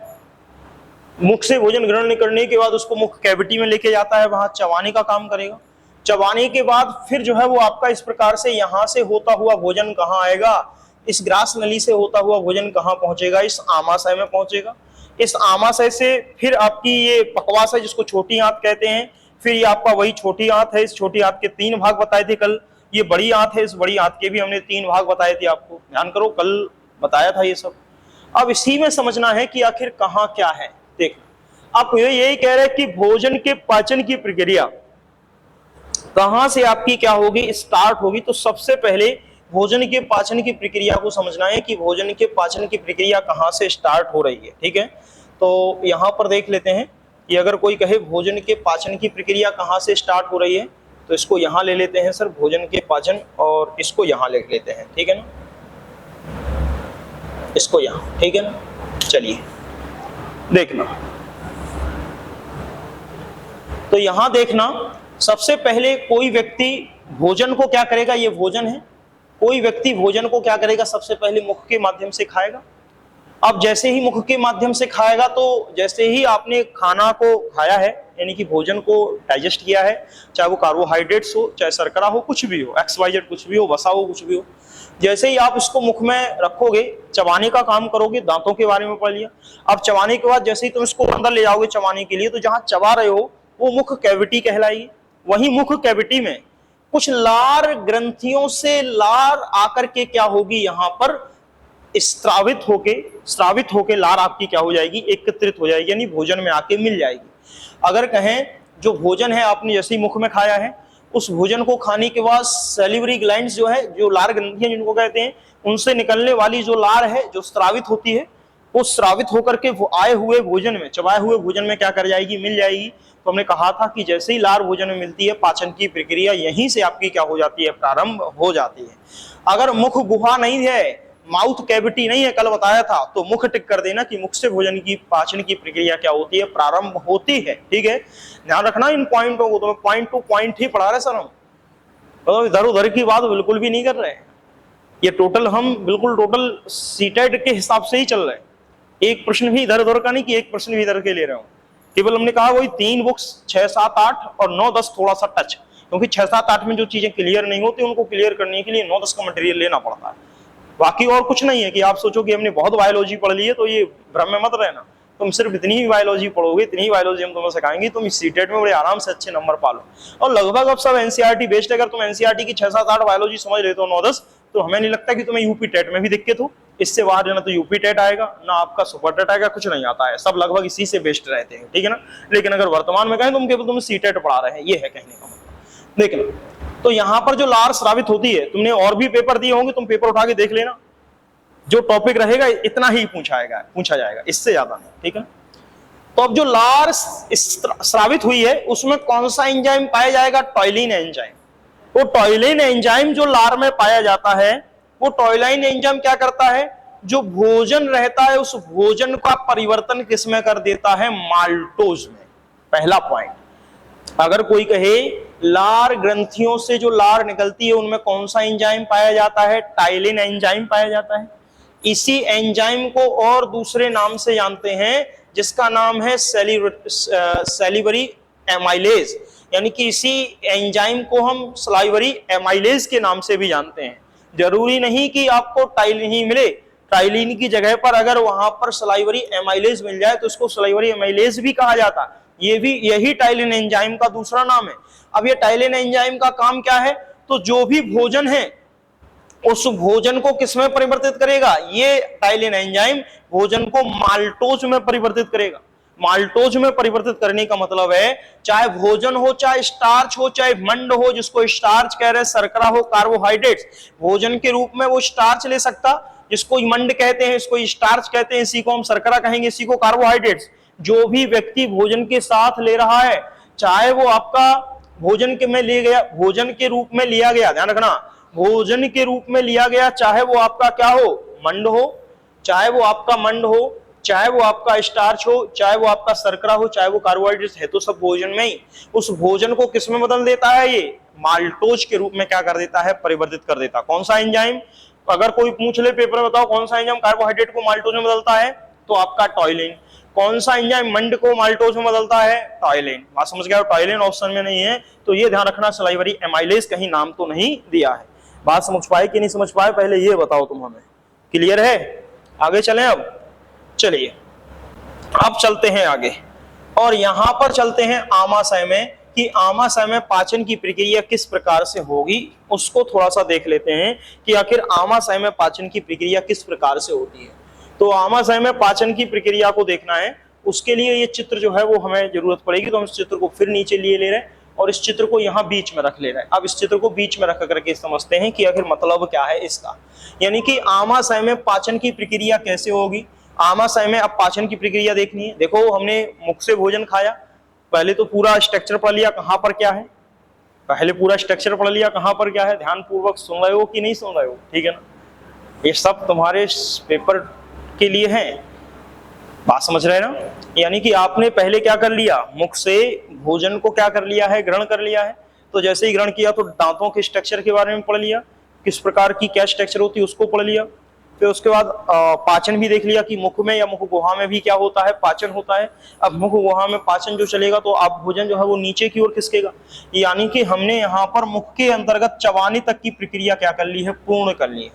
मुख से भोजन ग्रहण करने के बाद उसको मुख कैविटी में लेके जाता है, वहां चबाने का काम करेगा। चबाने के बाद फिर जो है वो आपका इस प्रकार से यहां से होता हुआ भोजन कहाँ आएगा, इस ग्रास नली से होता हुआ भोजन कहाँ पहुंचेगा, इस आमाशय में पहुंचेगा। इस आमाशय से फिर आपकी ये पकवास है जिसको छोटी आंत कहते हैं, फिर ये आपका वही छोटी आंत है। इस छोटी आंत के 3 भाग बताए थे कल। ये बड़ी आंत है, इस बड़ी आंत के भी हमने 3 भाग बताए थे, आपको ध्यान करो, कल बताया था ये सब। अब इसी में समझना है कि आखिर कहाँ क्या है। देख, आप यही कह रहे हैं कि भोजन के पाचन की प्रक्रिया कहां से आपकी क्या होगी, स्टार्ट होगी। तो सबसे पहले भोजन के पाचन की प्रक्रिया को समझना है कि भोजन के पाचन की प्रक्रिया कहां से स्टार्ट हो रही है, ठीक है। तो यहां पर देख लेते हैं कि अगर कोई कहे भोजन के पाचन की प्रक्रिया कहां से स्टार्ट हो रही है, तो इसको यहां ले लेते हैं सर, भोजन के पाचन, और इसको यहां ले लेते हैं, ठीक है ना, इसको यहां, ठीक है ना। चलिए देखना, तो यहां देखना, सबसे पहले कोई व्यक्ति भोजन को क्या करेगा, ये भोजन है, कोई व्यक्ति भोजन को क्या करेगा, सबसे पहले मुख के माध्यम से खाएगा। अब जैसे ही मुख के माध्यम से खाएगा, तो जैसे ही आपने खाना को खाया है, यानी कि भोजन को डाइजेस्ट किया है, चाहे वो कार्बोहाइड्रेट्स हो, चाहे शर्करा हो, कुछ भी हो, XYZ कुछ भी हो, वसा हो, कुछ भी हो, जैसे ही आप इसको मुख में रखोगे, चबाने का काम करोगे, दांतों के बारे में पढ़ लिया। अब चबाने के बाद जैसे ही तुम इसको अंदर ले जाओगे चबाने के लिए, तो जहां चबा रहे हो वो मुख कैविटी कहलाएगी। वही मुख कैविटी में कुछ लार ग्रंथियों से लार आकर के क्या होगी, यहां पर स्रावित होके लार आपकी क्या हो जाएगी, एकत्रित हो जाएगी, यानी भोजन में आके मिल जाएगी। अगर कहें जो भोजन है आपने जैसे ही मुख में खाया है, उस भोजन को खाने के बाद सैलिवरी ग्लैंड्स जो है, जो लार ग्रंथियां जिनको कहते हैं, उनसे निकलने वाली जो लार है जो स्रावित होती है, वो स्रावित होकर के वो आए हुए भोजन में, चबाए हुए भोजन में क्या कर जाएगी, मिल जाएगी। तो हमने कहा था कि जैसे ही लार भोजन में मिलती है, पाचन की प्रक्रिया यहीं से आपकी क्या हो जाती है, प्रारंभ हो जाती है। अगर मुख गुहा नहीं है, माउथ कैविटी नहीं है, कल बताया था, तो मुख टिक कर देना कि मुख से भोजन की पाचन की प्रक्रिया क्या होती है, प्रारंभ होती है। ठीक है, ध्यान रखना इन पॉइंटों को, तो मैं पॉइंट टू पॉइंट ही पढ़ा रहे सर हम, तो इधर उधर की बात बिल्कुल भी नहीं कर रहे हैं। ये टोटल हम बिल्कुल टोटल सीटेट के हिसाब से ही चल रहे हैं। एक प्रश्न भी इधर उधर का नहीं कि एक प्रश्न भी इधर के ले रहे हो, केवल हमने कहा वही 3 बुक्स 6, 7, 8 और 9, 10 थोड़ा सा टच, क्योंकि 6, 7, 8 में जो चीजें क्लियर नहीं होती उनको क्लियर करने के लिए 9, 10 का मटेरियल लेना पड़ता है। बाकी और कुछ नहीं है कि आप सोचो कि हमने बहुत बायोलॉजी पढ़ ली है, तो ये भ्रम में मत रहना। तुम सिर्फ इतनी ही बायोलॉजी पढ़ोगे, इतनी ही बायोलॉजी हम तुम्हें सिखाएंगे, तुम इस सीटेट में बड़े आराम से अच्छे नंबर पालो। और लगभग अब सब एनसीईआरटी बेस्ड, अगर तुम एनसीईआरटी की 6, 7, 8 बायोलॉजी समझ लेते हो 9, 10, तो हमें नहीं लगता कि तुम्हें यूपी टेट में भी दिक्कत हो। इससे बाहर जाना तो यूपी टेट आएगा ना, आपका सुपर टेट आएगा, कुछ नहीं आता है, सब लगभग इसी से बेस्ड रहते हैं। ठीक है ना, लेकिन अगर वर्तमान में कहें तुम केवल तुम सी टेट पढ़ा रहे हैं, ये है कहने का मतलब। देख लो, तो यहाँ पर जो लार स्रावित होती है, तुमने और भी पेपर दिए होंगे, तुम पेपर उठा के देख लेना, जो टॉपिक रहेगा इतना ही पूछा जाएगा, इससे ज्यादा नहीं। ठीक है, तो अब जो लार स्रावित हुई है, उसमें कौन सा एंजाइम पाया जाएगा, टॉयलिन एंजाइम। वो टॉयलिन एंजाइम जो लार में पाया जाता है, वो टॉयलिन एंजाइम क्या करता है, जो भोजन रहता है उस भोजन का परिवर्तन किसमें कर देता है, माल्टोज में। पहला पॉइंट, अगर कोई कहे लार ग्रंथियों से जो लार निकलती है उनमें कौन सा एंजाइम पाया जाता है, टाइलिन एंजाइम पाया जाता है। इसी एंजाइम को और दूसरे नाम से जानते हैं, जिसका नाम है सैलिवरी एमाइलेज, यानी कि इसी एंजाइम को हम सलाइवरी एमाइलेज के नाम से भी जानते हैं। जरूरी नहीं कि आपको टाइलिन ही मिले, टाइलिन की जगह पर अगर वहां पर सलाइवरी एमाइलेज मिल जाए तो इसको सलाइवरी एमाइलेज भी कहा जाता है। ये भी यही टाइलिन एंजाइम का दूसरा नाम है। अब ये टाइलिन एंजाइम का काम क्या है, तो जो भी भोजन है उस भोजन को किसमें परिवर्तित करेगा, ये टाइलिन एंजाइम भोजन को माल्टोज में परिवर्तित करेगा। माल्टोज में परिवर्तित करने का मतलब है, चाहे भोजन हो, चाहे स्टार्च हो, चाहे मंड हो, जिसको स्टार्च कह रहे हैं, शर्करा हो, कार्बोहाइड्रेट्स, भोजन के रूप में वो स्टार्च ले सकता, जिसको मंड कहते हैं, इसको स्टार्च कहते हैं, इसी को हम शर्करा कहेंगे, इसी को कार्बोहाइड्रेट्स। जो भी व्यक्ति भोजन के साथ ले रहा है, चाहे वो आपका भोजन के में ले गया, भोजन के रूप में लिया गया, ध्यान रखना, भोजन के रूप में लिया गया, चाहे वो आपका क्या हो, मंड हो, चाहे वो आपका मंड हो, चाहे वो आपका स्टार्च हो, चाहे वो आपका शर्करा हो, चाहे वो कार्बोहाइड्रेट्स है, तो सब भोजन में ही उस भोजन को किसमें बदल देता है, ये माल्टोज के रूप में क्या कर देता है, परिवर्तित कर देता। कौन सा एंजाइम, अगर कोई पूछ ले पेपर में, बताओ कौन सा एंजाइम कार्बोहाइड्रेट को माल्टोज में बदलता है, तो आपका टॉयलिन। कौन सा एंजाइम मंड को माल्टोज में बदलता है, टॉयलिन। बात समझ गया, टॉयलिन ऑप्शन में नहीं है, तो ये ध्यान रखना, सलाइवरी एमाइलेज कहीं नाम तो नहीं दिया है। बात समझ पाए कि नहीं समझ पाए, पहले ये बताओ तुम हमें, क्लियर है? आगे चलें, अब चलिए अब चलते हैं आगे, और यहां पर चलते हैं आमाशय में, कि आमाशय में पाचन की प्रक्रिया किस प्रकार से होगी, उसको थोड़ा सा देख लेते हैं कि आखिर आमाशय में पाचन की प्रक्रिया किस प्रकार से होती है। तो आमाशय में पाचन की प्रक्रिया को देखना है, उसके लिए ये चित्र जो है वो हमें जरूरत पड़ेगी, तो हम इस चित्र को फिर नीचे लिए ले रहे हैं और इस चित्र को यहाँ बीच में रख ले रहे हैं। अब इस चित्र को बीच में रख करके समझते हैं कि आखिर मतलब क्या है इसका, यानी कि आमाशय में पाचन की प्रक्रिया कैसे होगी। आमाशय में अब पाचन की प्रक्रिया देखनी है। देखो, हमने मुख से भोजन खाया, पहले तो पूरा स्ट्रक्चर पढ़ लिया कहाँ पर क्या है, पहले पूरा स्ट्रक्चर पढ़ लिया कहाँ पर क्या है, ध्यान पूर्वक सुन रहे हो कि नहीं सुन रहे हो, ठीक है ना, ये सब तुम्हारे पेपर के लिए है, बात समझ रहे हैं ना। यानी कि आपने पहले क्या कर लिया, मुख से भोजन को क्या कर लिया है, ग्रहण कर लिया है। तो जैसे ही ग्रहण किया तो दांतों के स्ट्रक्चर के बारे में पढ़ लिया, किस प्रकार की क्या स्ट्रक्चर होती है उसको पढ़ लिया। फिर उसके बाद पाचन भी देख लिया कि मुख में या मुख गुहा में भी क्या होता है, पाचन होता है। अब मुख गुहा में पाचन जो चलेगा तो आप भोजन जो है वो नीचे की ओर खिसकेगा, यानी कि हमने यहाँ पर मुख के अंतर्गत चबाने तक की प्रक्रिया क्या कर ली है, पूर्ण कर ली है।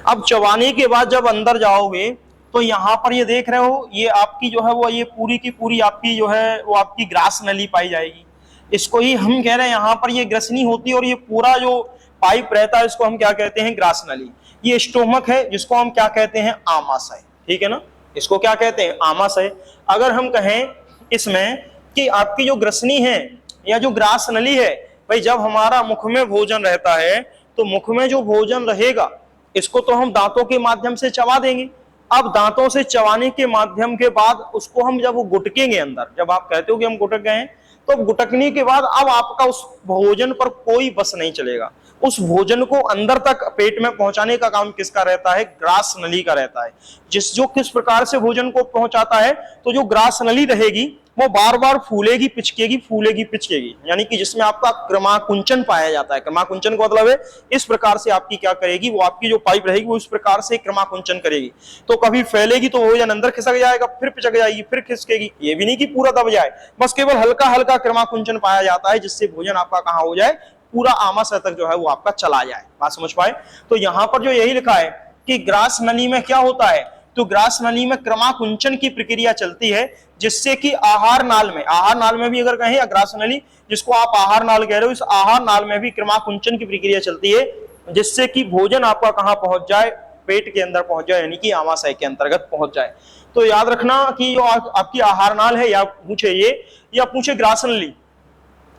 अब चबाने के बाद जब अंदर जाओगे तो यहाँ पर ये देख रहे हो, ये आपकी जो है वो ये पूरी की पूरी आपकी जो है वो आपकी ग्रास नली पाई जाएगी। इसको ही हम कह रहे हैं यहाँ पर ये ग्रसनी होती है, और ये पूरा जो पाइप रहता है इसको हम क्या कहते हैं, ग्रास नली। ये स्टोमक है जिसको हम क्या कहते हैं, आमाशय, ठीक है ना, इसको क्या कहते हैं, आमाशय। अगर हम कहें इसमें कि आपकी जो ग्रसनी है या जो ग्रास नली है, भाई जब हमारा मुख में भोजन रहता है तो मुख में जो भोजन रहेगा इसको तो हम दांतों के माध्यम से चबा देंगे। अब दांतों से चबाने के माध्यम के बाद उसको हम जब वो गुटकेंगे अंदर, जब आप कहते हो कि हम गुटक गए हैं, तो गुटकने के बाद अब आपका उस भोजन पर कोई बस नहीं चलेगा। उस भोजन को अंदर तक पेट में पहुंचाने का काम किसका रहता है, ग्रास नली का रहता है। जो किस प्रकार से भोजन को पहुंचाता है, तो जो ग्रास नली रहेगी वो बार बार फूलेगी पिचकेगी, फूलेगी पिचकेगी, यानी कि जिसमें आपका क्रमाकुंचन पाया जाता है। क्रमाकुंचन का मतलब है इस प्रकार से आपकी क्या करेगी, वो आपकी जो पाइप रहेगी वो इस प्रकार से क्रमाकुंचन करेगी। तो कभी फैलेगी तो भोजन अंदर खिसक जाएगा, फिर पिचक जाएगी, फिर खिसकेगी, ये भी नहीं कि पूरा दब जाए, बस केवल हल्का हल्का क्रमाकुंचन पाया जाता है, जिससे भोजन आपका कहाँ हो जाए, पूरा आमाशय तक जो है वो आपका चला जाए। बात समझ पाए? तो यहाँ पर जो यही लिखा है कि ग्रास नली में क्या होता है, तो ग्रास नली में क्रमाकुंचन की प्रक्रिया चलती है, जिससे कि आहार नाल में भी अगर कहें, या ग्रास नली जिसको आप आहार नाल कह रहे हो, इस आहार नाल में भी क्रमाकुंचन की प्रक्रिया चलती है, जिससे कि भोजन आपका कहां पहुंच जाए, पेट के अंदर पहुंच जाए, यानी कि आमाशय के अंतर्गत पहुंच जाए। तो याद रखना कि जो आपकी आहार नाल है, या पूछे ये या पूछे ग्रास नली,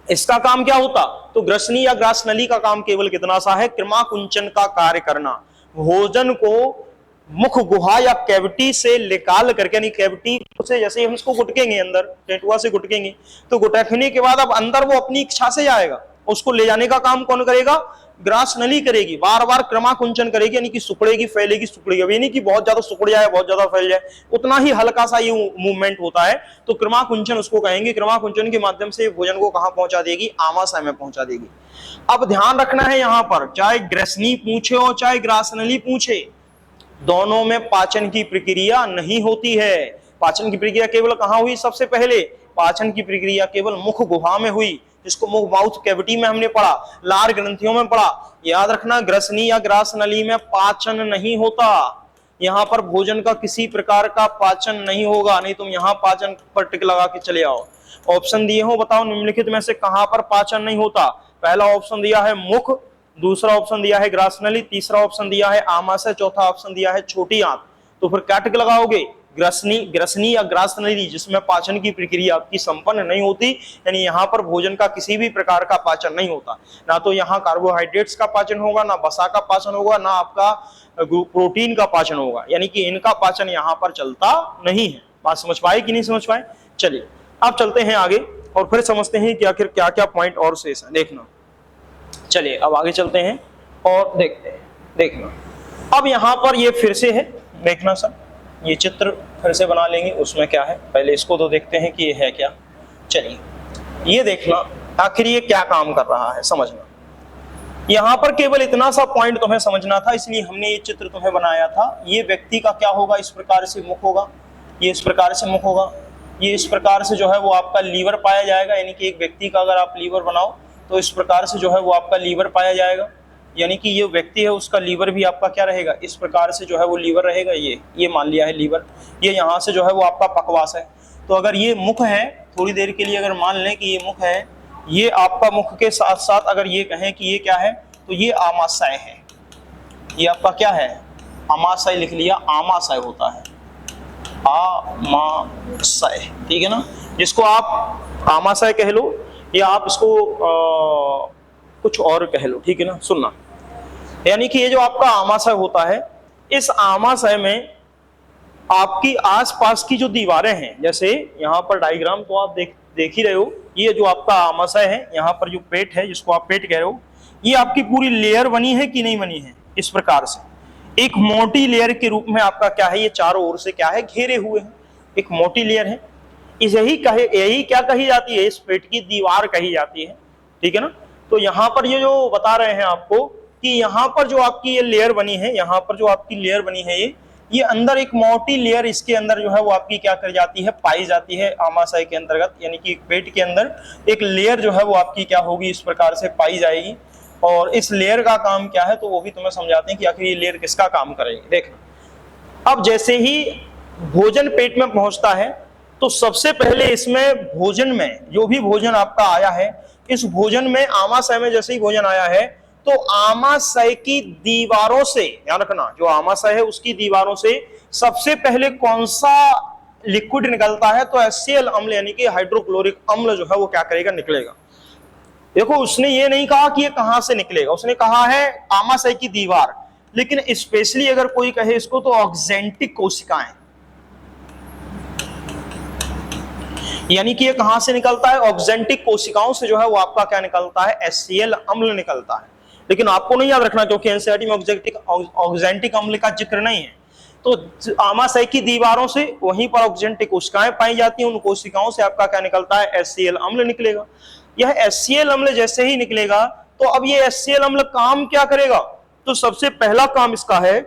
इसका काम क्या होता, तो ग्रसनी या ग्रास नली का काम केवल कितना सा है, क्रमाकुंचन का कार्य करना। भोजन को मुख गुहा या कैविटी से निकाल करके, यानी कैविटी से जैसे हम इसको गुटकेंगे अंदर, टेटुआ से गुटकेंगे, तो गुटकने के बाद अब अंदर वो अपनी इच्छा से जाएगा, उसको ले जाने का काम कौन करेगा, ग्रास नली करेगी, बार बार क्रमाकुंचन करेगी, यानी कि सुकड़ेगी, फैलेगी, सुकड़ेगी। अब ये नहीं कि बहुत ज्यादा सुकड़ जाए, बहुत ज्यादा फैल जाए, उतना ही हल्का सा ये मूवमेंट होता है, तो क्रमाकुंचन उसको कहेंगे। क्रमाकुंचन के माध्यम से भोजन को कहां पहुंचा देगी, आमाशय में पहुंचा देगी। अब ध्यान रखना है यहाँ पर, चाहे ग्रसनी पूछे और चाहे ग्रास नली पूछे, दोनों में पाचन की प्रक्रिया नहीं होती है। पाचन की प्रक्रिया केवल कहां हुई, सबसे पहले पाचन की प्रक्रिया केवल मुख गुहा में हुई, जिसको मुख माउथ कैविटी में हमने पढ़ा, लार ग्रंथियों में पढ़ा। याद रखना, ग्रसनी या ग्रास नली में पाचन नहीं होता, यहाँ पर भोजन का किसी प्रकार का पाचन नहीं होगा। नहीं तुम यहाँ पाचन पर टिक लगा के चले आओ। ऑप्शन दिए हो, बताओ निम्नलिखित में से कहां पर पाचन नहीं होता। पहला ऑप्शन दिया है मुख, दूसरा ऑप्शन दिया है ग्रास नली, तीसरा ऑप्शन दिया है आमाशय, चौथा ऑप्शन दिया है छोटी आंत। तो फिर क्या टिक लगाओगे, ग्रसनी या ग्रास नली जिसमें पाचन की प्रक्रिया आपकी संपन्न नहीं होती, यानी यहाँ पर भोजन का किसी भी प्रकार का पाचन नहीं होता। ना तो यहाँ कार्बोहाइड्रेट्स का पाचन होगा, ना वसा का पाचन होगा, ना आपका प्रोटीन का पाचन होगा, यानी कि इनका पाचन यहाँ पर चलता नहीं है। बात समझ पाए कि नहीं समझ पाए? चलिए अब चलते हैं आगे और फिर समझते हैं कि आखिर क्या क्या पॉइंट और शेष है, देखना। चलिए अब आगे चलते हैं और देखते हैं। देखना अब यहाँ पर ये फिर से है, देखना सर, ये चित्र फिर से बना लेंगे, उसमें क्या है पहले इसको तो देखते हैं कि ये है क्या। चलिए ये देखना आखिर ये क्या काम कर रहा है, समझना। यहाँ पर केवल इतना सा पॉइंट तुम्हें समझना था, इसलिए हमने ये चित्र तुम्हें बनाया था। ये व्यक्ति का क्या होगा, इस प्रकार से मुख होगा, ये इस प्रकार से मुख होगा, ये इस प्रकार से जो है वो आपका लीवर पाया जाएगा, यानी कि एक व्यक्ति का अगर आप लीवर बनाओ तो इस प्रकार से जो है वो आपका लीवर पाया जाएगा, यानी कि ये व्यक्ति है उसका लीवर भी आपका क्या रहेगा, इस प्रकार से जो है वो लीवर रहेगा। ये मान लिया है लीवर, ये यहाँ से जो है वो आपका पकवास है। तो अगर ये मुख है, थोड़ी देर के लिए अगर मान लें कि ये मुख है, ये आपका मुख के साथ साथ अगर ये कहें कि ये क्या है, तो ये आमाशय है। ये आपका क्या है, आमाशय लिख लिया, आमाशय होता है, आमाशय, ठीक है ना, जिसको आप आमाशय कह लो या आप इसको कुछ और कह लो, ठीक है ना। सुनना, यानी कि ये जो आपका आमाशय होता है, इस आमाशय में आपकी आसपास की जो दीवारें हैं, जैसे यहाँ पर डायग्राम तो आप देख ही रहे हो, ये जो आपका आमाशय है, यहाँ पर जो पेट है जिसको आप पेट कह रहे हो, ये आपकी पूरी लेयर बनी है कि नहीं बनी है, इस प्रकार से एक मोटी लेयर के रूप में आपका क्या है, ये चारों ओर से क्या है, घेरे हुए हैं, एक मोटी लेयर है। यही क्या कही जाती है, इस पेट की दीवार कही जाती है, ठीक है ना। तो यहाँ पर ये जो बता रहे हैं आपको कि यहाँ पर जो आपकी ये लेयर बनी है, यहाँ पर जो आपकी लेयर बनी है ये अंदर एक मोटी लेयर इसके अंदर जो है वो आपकी क्या कर जाती है, पाई जाती है आमाशय के अंतर्गत, यानी कि पेट के अंदर एक लेयर जो है वो आपकी क्या होगी, इस प्रकार से पाई जाएगी। और इस लेयर का काम क्या है तो वो भी तुम्हें समझाते हैं कि आखिर ये लेयर किसका काम करेगी। देखना, अब जैसे ही भोजन पेट में पहुंचता है तो सबसे पहले इसमें भोजन में जो भी भोजन आपका आया है, इस भोजन में आमाशय में जैसे ही भोजन आया है तो आमाशय की दीवारों से, याद रखना, जो आमाशय है उसकी दीवारों से सबसे पहले कौन सा लिक्विड निकलता है, तो HCl अम्ल यानी कि हाइड्रोक्लोरिक अम्ल जो है वो क्या करेगा, निकलेगा। देखो उसने ये नहीं कहा कि ये कहां से निकलेगा, उसने कहा है आमाशय की दीवार, लेकिन स्पेशली अगर कोई कहे इसको तो ऑक्जेंटिक कोशिकाएं, यानी कि ये कहां से निकलता है, ऑक्जेंटिक कोशिकाओं से जो है वो आपका क्या निकलता है, HCl अम्ल निकलता है। लेकिन आपको नहीं याद रखना क्योंकि एनसीईआरटी में ऑक्जेंटिक अम्ल का जिक्र नहीं है। तो आमाशय की दीवारों से वहीं पर ऑक्जेंटिक कोशिकाएं पाई जाती हैं, उन कोशिकाओं से आपका क्या निकलता है, HCl अम्ल निकलेगा। यह HCl अम्ल जैसे ही निकलेगा तो अब ये HCl अम्ल काम क्या करेगा, तो सबसे पहला काम इसका है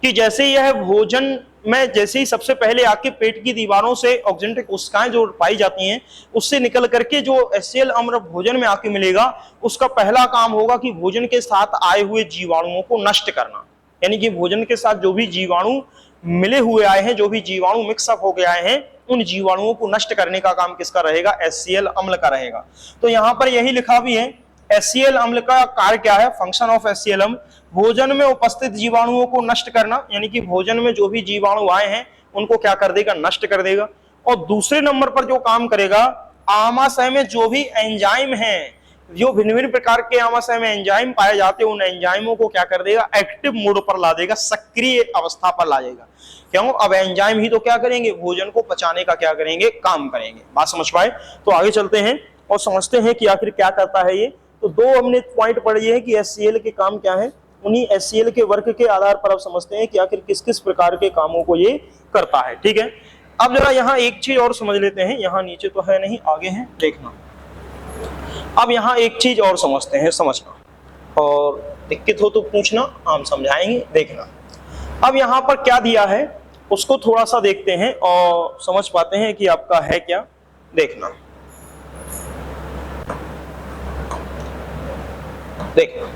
कि जैसे यह भोजन में जैसे ही सबसे पहले आके पेट की दीवारों से ऑक्जेंटिक कोशिकाएं जो पाई जाती हैं उससे निकल करके जो HCl अम्ल भोजन में आके मिलेगा, उसका पहला काम होगा कि भोजन के साथ आए हुए जीवाणुओं को नष्ट करना। यानी कि भोजन के साथ जो भी जीवाणु मिले हुए आए हैं, जो भी जीवाणु मिक्सअप हो गए आए हैं, उन जीवाणुओं को नष्ट करने का काम किसका रहेगा, HCl अम्ल का रहेगा। तो यहां पर यही लिखा भी है, HCl अम्ल का कार्य क्या है, फंक्शन ऑफ HCl अम्ल, भोजन में उपस्थित जीवाणुओं को नष्ट करना, यानी कि भोजन में जो भी जीवाणु आए हैं उनको क्या कर देगा, नष्ट कर देगा। और दूसरे नंबर पर जो काम करेगा, आमाशय में जो भी एंजाइम हैं, जो भिन्न भिन्न प्रकार के आमाशय में एंजाइम पाए जाते हैं, उन एंजाइमों को क्या कर देगा, एक्टिव मोड पर ला देगा, सक्रिय अवस्था पर ला देगा। क्यों, अब एंजाइम ही तो क्या करेंगे, भोजन को पचाने का क्या करेंगे, काम करेंगे। बात समझ पाए? तो आगे चलते हैं और समझते हैं कि आखिर क्या करता है ये। तो दो हमने पॉइंट पढ़ लिए हैं कि HCl के काम क्या है, उन्हीं HCl के वर्क के आधार पर अब समझते हैं कि आखिर किस किस प्रकार के कामों को ये करता है। ठीक है, अब जरा यहाँ एक चीज और समझ लेते हैं, यहाँ नीचे तो है नहीं, आगे है, देखना। अब यहाँ एक चीज और समझते हैं, समझना, और दिक्कत हो तो पूछना, हम समझाएंगे, देखना। अब यहाँ पर क्या दिया है उसको थोड़ा सा देखते हैं और समझ पाते हैं कि आपका है क्या, देखना। देखना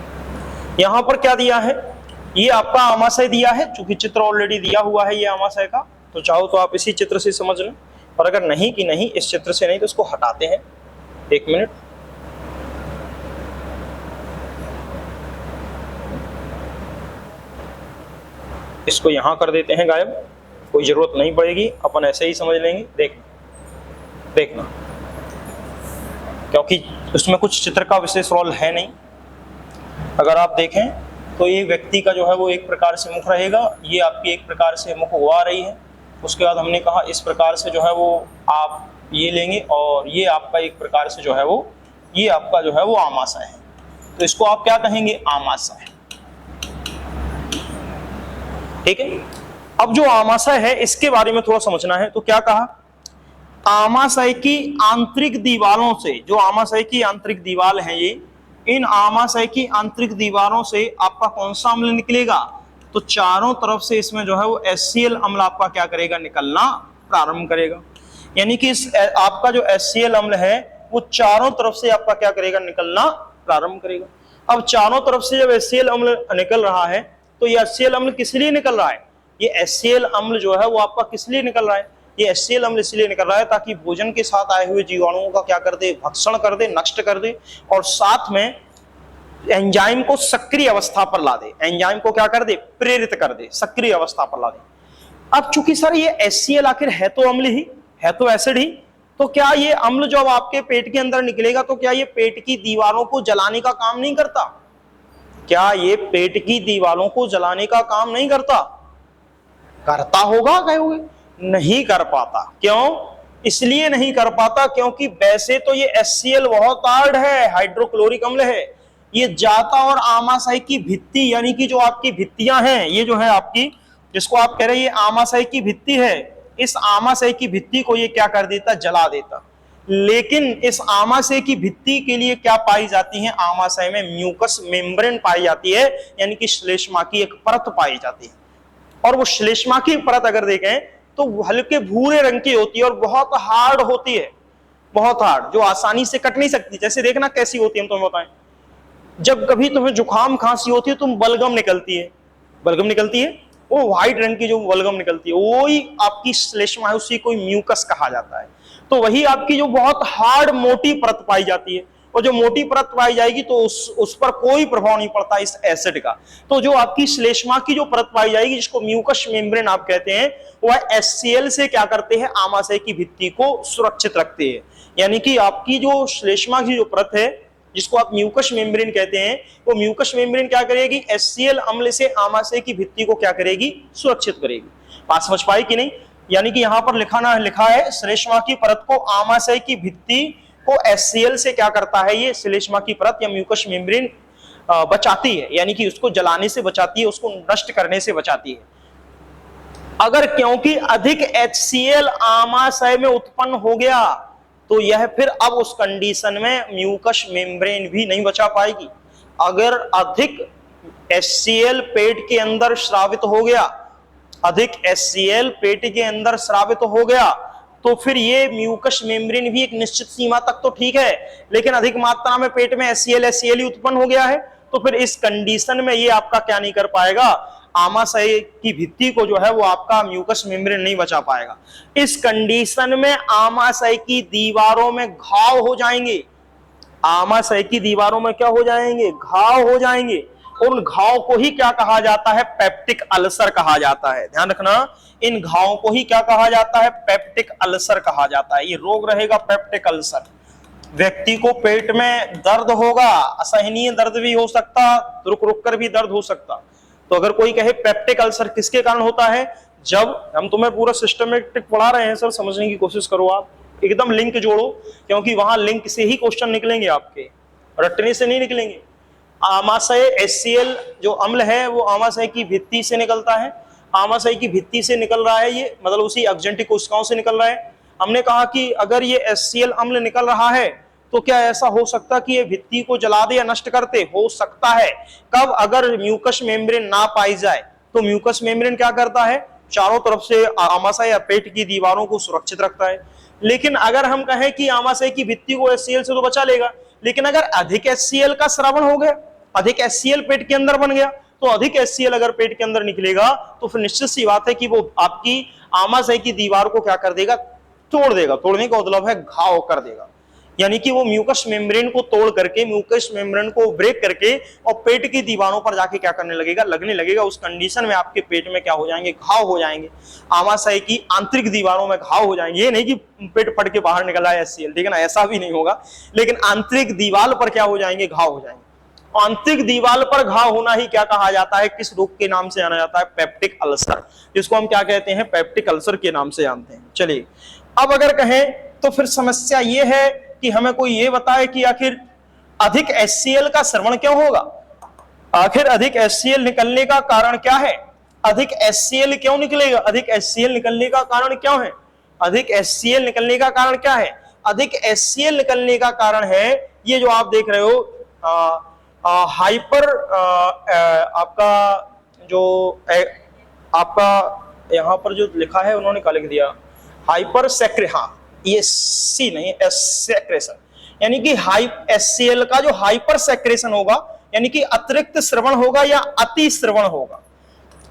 यहां पर क्या दिया है, ये आपका आमाशय दिया है, चूंकि चित्र ऑलरेडी दिया हुआ है ये आमाशय का, तो चाहो तो आप इसी चित्र से समझ लें, और अगर नहीं कि नहीं इस चित्र से नहीं तो इसको हटाते हैं, एक मिनट। इसको यहां कर देते हैं गायब, कोई जरूरत नहीं पड़ेगी, अपन ऐसे ही समझ लेंगे। देखना, देखना, क्योंकि उसमें कुछ चित्र का विशेष रोल है नहीं। अगर आप देखें तो ये व्यक्ति का जो है वो एक प्रकार से मुख रहेगा, ये आपकी एक प्रकार से मुख हुआ रही है। उसके बाद हमने कहा इस प्रकार से जो है वो आप ये लेंगे, और ये आपका एक प्रकार से जो है वो ये आपका जो है वो आमाशय है। तो इसको आप क्या कहेंगे, आमाशय। ठीक है, अब जो आमाशय है इसके बारे में थोड़ा समझना है। तो क्या कहा, आमाशय की आंतरिक दीवारों से, जो आमाशय की आंतरिक दीवार है ये, इन आमाशय की आंतरिक दीवारों से आपका कौन सा अम्ल निकलेगा, तो चारों तरफ से इसमें जो है वो HCl अम्ल आपका क्या करेगा, निकलना प्रारंभ करेगा। यानी कि इस आपका जो HCl अम्ल है वो चारों तरफ से आपका क्या करेगा, निकलना प्रारंभ करेगा। अब चारों तरफ से जब HCl अम्ल निकल रहा है तो ये HCl अम्ल किस लिए निकल रहा है, ये HCl अम्ल जो है वो आपका किस लिए निकल रहा है, ये HCl अम्ल इसलिए निकल रहा है ताकि भोजन के साथ आए हुए जीवाणुओं का क्या कर दे, भक्षण कर दे, नष्ट कर दे, और साथ में एंजाइम को सक्रिय अवस्था पर ला दे, एंजाइम को क्या कर दे, प्रेरित कर दे, सक्रिय अवस्था पर ला दे। अब चूंकि सर ये HCl आखिर है तो अम्ल ही है, तो एसिड ही, तो क्या ये अम्ल जब आपके पेट के अंदर निकलेगा तो क्या ये पेट की दीवारों को जलाने का काम नहीं करता, क्या ये पेट की दीवारों को जलाने का काम नहीं करता, करता होगा कहोगे, नहीं कर पाता। क्यों, इसलिए नहीं कर पाता क्योंकि वैसे तो ये HCl बहुत हार्ड है, हाइड्रोक्लोरिक अम्ल है, ये जाता और आमाशय की भित्ति, यानी कि जो आपकी भित्तियां हैं, ये जो है आपकी, जिसको आप कह रहे हैं ये आमाशय की भित्ति है, इस आमाशय की भित्ति को ये क्या कर देता, जला देता। लेकिन इस आमाशय की भित्ति के लिए क्या पाई जाती है, आमाशय में म्यूकस मेम्ब्रेन पाई जाती है, यानी कि श्लेष्मा की एक परत पाई जाती है। और वो श्लेष्मा की परत अगर देखें तो हल्के भूरे रंग की होती है और बहुत हार्ड होती है, बहुत हार्ड, जो आसानी से कट नहीं सकती। जैसे देखना कैसी होती है, हम तुम्हें बताएं, जब कभी तुम्हें जुकाम खांसी होती है तुम बलगम निकलती है, बलगम निकलती है, वो व्हाइट रंग की जो बलगम निकलती है वो ही आपकी श्लेष्मा है, उसी को म्यूकस कहा जाता है। तो वही आपकी जो बहुत हार्ड मोटी परत पाई जाती है, और जो मोटी परत पाई जाएगी तो उस पर कोई प्रभाव नहीं पड़ता इस एसिड का। तो जो आपकी श्लेष्मा की जो परत पाई जाएगी, जिसको म्यूकस मेम्ब्रेन आप कहते हैं, वह HCl से क्या करते हैं, आमाशय की भित्ति को सुरक्षित रखते हैं। यानी कि आपकी जो श्लेष्मा की जो परत है, जिसको आप म्यूकस मेम्ब्रेन कहते हैं, वो म्यूकस मेम्ब्रेन क्या करेगी, HCl अम्ल से आमाशय की भित्ति को क्या करेगी, सुरक्षित करेगी। बात समझ पाई कि नहीं? यानी कि यहां पर लिखा है श्लेष्मा की परत को, आमाशय की भित्ति को HCl से क्या करता है, ये श्लेष्मा की परत या म्यूकस मेम्ब्रेन बचाती है, यानी कि उसको जलाने से बचाती है, उसको नष्ट करने से बचाती है। अगर क्योंकि अधिक HCl आमाशय में उत्पन्न हो गया तो यह फिर अब उस कंडीशन में म्यूकस मेम्ब्रेन भी नहीं बचा पाएगी। अगर अधिक HCl पेट के अंदर स्रावित हो गया, अधिक HCl पेट के अंदर स्रावित हो गया, तो फिर ये म्यूकस मेम्ब्रेन भी एक निश्चित सीमा तक तो ठीक है, लेकिन अधिक मात्रा में पेट में HCl ही उत्पन्न हो गया है, तो फिर इस कंडीशन में ये आपका क्या नहीं कर पाएगा, आमाशय की भित्ति को जो है वो आपका म्यूकस मेम्ब्रेन नहीं बचा पाएगा। इस कंडीशन में आमाशय की दीवारों में घाव हो जाएंगे, आमाशय की दीवारों में क्या हो जाएंगे, घाव हो जाएंगे। उन घाव को ही क्या कहा जाता है, पेप्टिक अल्सर कहा जाता है। ध्यान रखना, इन घावों को ही क्या कहा जाता है, पेप्टिक अल्सर कहा जाता है। ये रोग रहेगा पेप्टिक अल्सर। व्यक्ति को पेट में दर्द होगा, असहनीय दर्द भी हो सकता, रुक रुक कर भी दर्द हो सकता। तो अगर कोई कहे पेप्टिक अल्सर किसके कारण होता है, जब हम तुम्हें पूरा सिस्टमेटिक पढ़ा रहे हैं सर, समझने की कोशिश करो, आप एकदम लिंक जोड़ो, क्योंकि वहां लिंक से ही क्वेश्चन निकलेंगे आपके, रटने से नहीं निकलेंगे। आमाशय HCl जो अम्ल है वो आमाशय की भित्ति से निकलता है, आमाशय की भित्ति से निकल रहा है, ये मतलब उसी अग्जंटी कोशिकाओं से निकल रहा है। हमने कहा कि अगर ये HCl अम्ल निकल रहा है तो क्या ऐसा हो सकता कि ये भित्ति को जला दे या नष्ट करते, हो सकता है। कब, अगर म्यूकस मेम्ब्रेन ना पाई जाए तो म्यूकस मेम्ब्रेन क्या करता है, चारों तरफ से आमाशय या पेट की दीवारों को सुरक्षित रखता है। लेकिन अगर हम कहें कि आमाशय की भित्ति को HCl से तो बचा लेगा, लेकिन अगर अधिक HCl का स्रावन हो गया, अधिक HCl पेट के अंदर बन गया, तो अधिक HCl अगर पेट के अंदर निकलेगा तो फिर निश्चित सी बात है कि वो आपकी आमाशय की दीवार को क्या कर देगा, तोड़ देगा। तोड़ने का मतलब है घाव कर देगा, यानी कि वो म्यूकस मेम्ब्रेन को तोड़ करके, म्यूकस मेम्ब्रेन को ब्रेक करके और पेट की दीवारों पर जाके क्या करने लगेगा, लगने लगेगा। उस कंडीशन में आपके पेट में क्या हो जाएंगे, घाव हो जाएंगे, आमाशय की आंतरिक दीवारों में घाव हो जाएंगे। ये नहीं कि पेट फट के बाहर निकल आए HCl, ठीक है ना, ऐसा भी नहीं होगा, लेकिन आंतरिक दीवार पर क्या हो जाएंगे, घाव हो जाएंगे। आंतरिक दीवार पर घाव होना ही क्या कहा जाता है, किस रोग के नाम से जाना जाता है, पेप्टिक अल्सर, जिसको हम क्या कहते हैं, पेप्टिक अल्सर के नाम से जानते हैं। चलिए, अब अगर कहें तो फिर समस्या ये है कि हमें कोई ये बताए कि आखिर अधिक HCl का स्रवण क्यों होगा, आखिर अधिक HCl निकलने का कारण क्या है, अधिक HCl क्यों निकलेगा, अधिक HCl निकलने का कारण क्यों है, अधिक HCl निकलने का कारण क्या है। अधिक HCl निकलने का कारण है ये जो आप देख रहे हो, हाइपर आपका जो आपका यहां पर जो लिखा है उन्होंने क्या लिख दिया, हाइपर सेक्रे, हाँ ये सी नहीं है, सेक्रेशन, यानी कि HCl का जो हाइपर सेक्रेशन होगा, यानी कि अतिरिक्त स्रवण होगा या अति स्रवण होगा।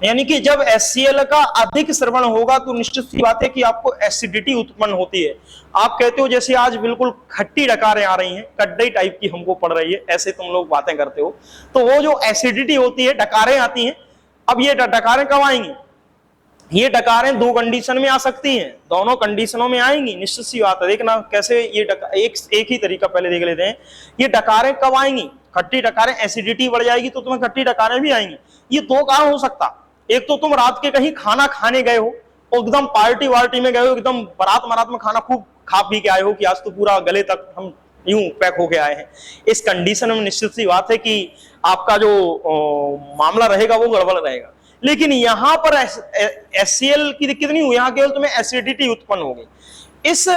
यानी कि जब HCl का अधिक स्रवण होगा तो निश्चित सी बात है कि आपको एसिडिटी उत्पन्न होती है। आप कहते हो जैसे आज बिल्कुल खट्टी डकारें आ रही हैं, कड्डई टाइप की हमको पड़ रही है, ऐसे तुम लोग बातें करते हो, तो वो जो एसिडिटी होती है, डकारें आती हैं। अब ये डकारें कब आएंगी, ये डकारें दो कंडीशन में आ सकती हैं, दोनों कंडीशनों में आएंगी, निश्चित सी बात है। देखना कैसे ये एक ही तरीका पहले देख लेते हैं। ये डकारें कब आएंगी, खट्टी डकारें, एसिडिटी बढ़ जाएगी तो तुम्हें खट्टी डकारें भी आएंगी। ये दो कारण हो सकता, एक तो तुम रात के कहीं खाना खाने गए हो, एकदम पार्टी वार्टी में गए हो, एकदम बारात में खाना खूब खा पी के आए हो कि आज तो पूरा गले तक हम यूं पैक होके आए हैं। इस कंडीशन में निश्चित सी बात है कि आपका जो मामला रहेगा वो गड़बड़ रहेगा। लेकिन यहां पर HCl की दिक्कत नहीं हुई, यहां केवल तुम्हें एसिडिटी उत्पन्न होगी। इस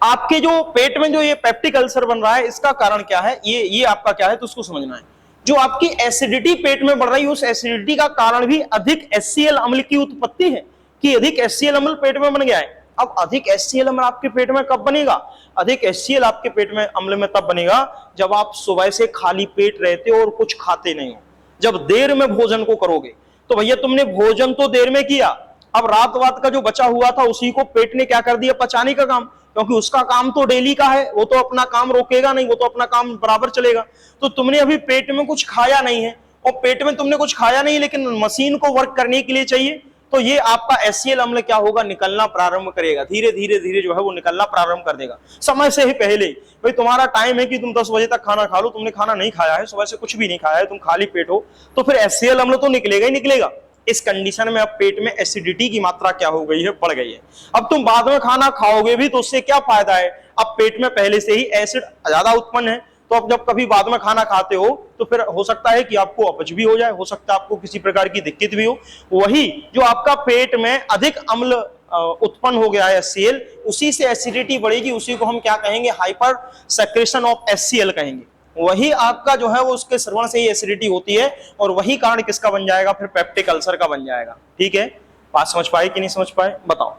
आपके जो पेट में जो ये पेप्टिक अल्सर बन रहा है, इसका कारण क्या है, ये आपका क्या है, तो उसको समझना है। जो आपकी एसिडिटी पेट में बढ़ रही है, उस एसिडिटी का कारण भी अधिक HCl अम्ल की उत्पत्ति है, कि अधिक HCl अम्ल पेट में बन गया है। अब अधिक HCl अम्ल आपके पेट में कब बनेगा? अधिक HCl आपके पेट में अम्ल में तब बनेगा जब आप सुबह से खाली पेट रहते हो और कुछ खाते नहीं हो, जब देर में भोजन को करोगे। तो भैया तुमने भोजन तो देर में किया, अब रात वात का जो बचा हुआ था उसी को पेट ने क्या कर दिया, पचाने का काम, क्योंकि उसका काम तो डेली का है, वो तो अपना काम रोकेगा नहीं, वो तो अपना काम बराबर चलेगा। तो तुमने अभी पेट में कुछ खाया नहीं है, और पेट में तुमने कुछ खाया नहीं, लेकिन मशीन को वर्क करने के लिए चाहिए, तो ये आपका HCl अम्ल क्या होगा, निकलना प्रारंभ करेगा, धीरे धीरे धीरे जो है वो निकलना प्रारंभ कर देगा, समय से ही पहले। भाई तुम्हारा टाइम है कि तुम 10 बजे तक खाना खा लो, तुमने खाना नहीं खाया है, सुबह से कुछ भी नहीं खाया है, तुम खाली पेट हो, तो फिर HCl अम्ल तो निकलेगा ही निकलेगा। इस कंडीशन में अब पेट में एसिडिटी की मात्रा क्या हो गई है, बढ़ गई है। अब तुम बाद में खाना खाओगे भी तो उससे क्या फायदा है, अब पेट में पहले से ही एसिड ज्यादा उत्पन्न है, तो अब जब कभी बाद में खाना खाते हो तो फिर हो सकता है कि आपको अपच भी हो जाए, हो सकता है आपको किसी प्रकार की दिक्कत भी हो। वही जो आपका पेट में अधिक अम्ल उत्पन्न हो गया है HCl, उसी से एसिडिटी बढ़ेगी, उसी को हम क्या कहेंगे, हाइपर सेक्रेशन ऑफ HCl कहेंगे। वही आपका जो है वो उसके श्रवण से ही एसिडिटी होती है, और वही कारण किसका बन जाएगा, फिर पेप्टिक अल्सर का बन जाएगा। ठीक है, बात समझ पाए कि नहीं समझ पाए, बताओ।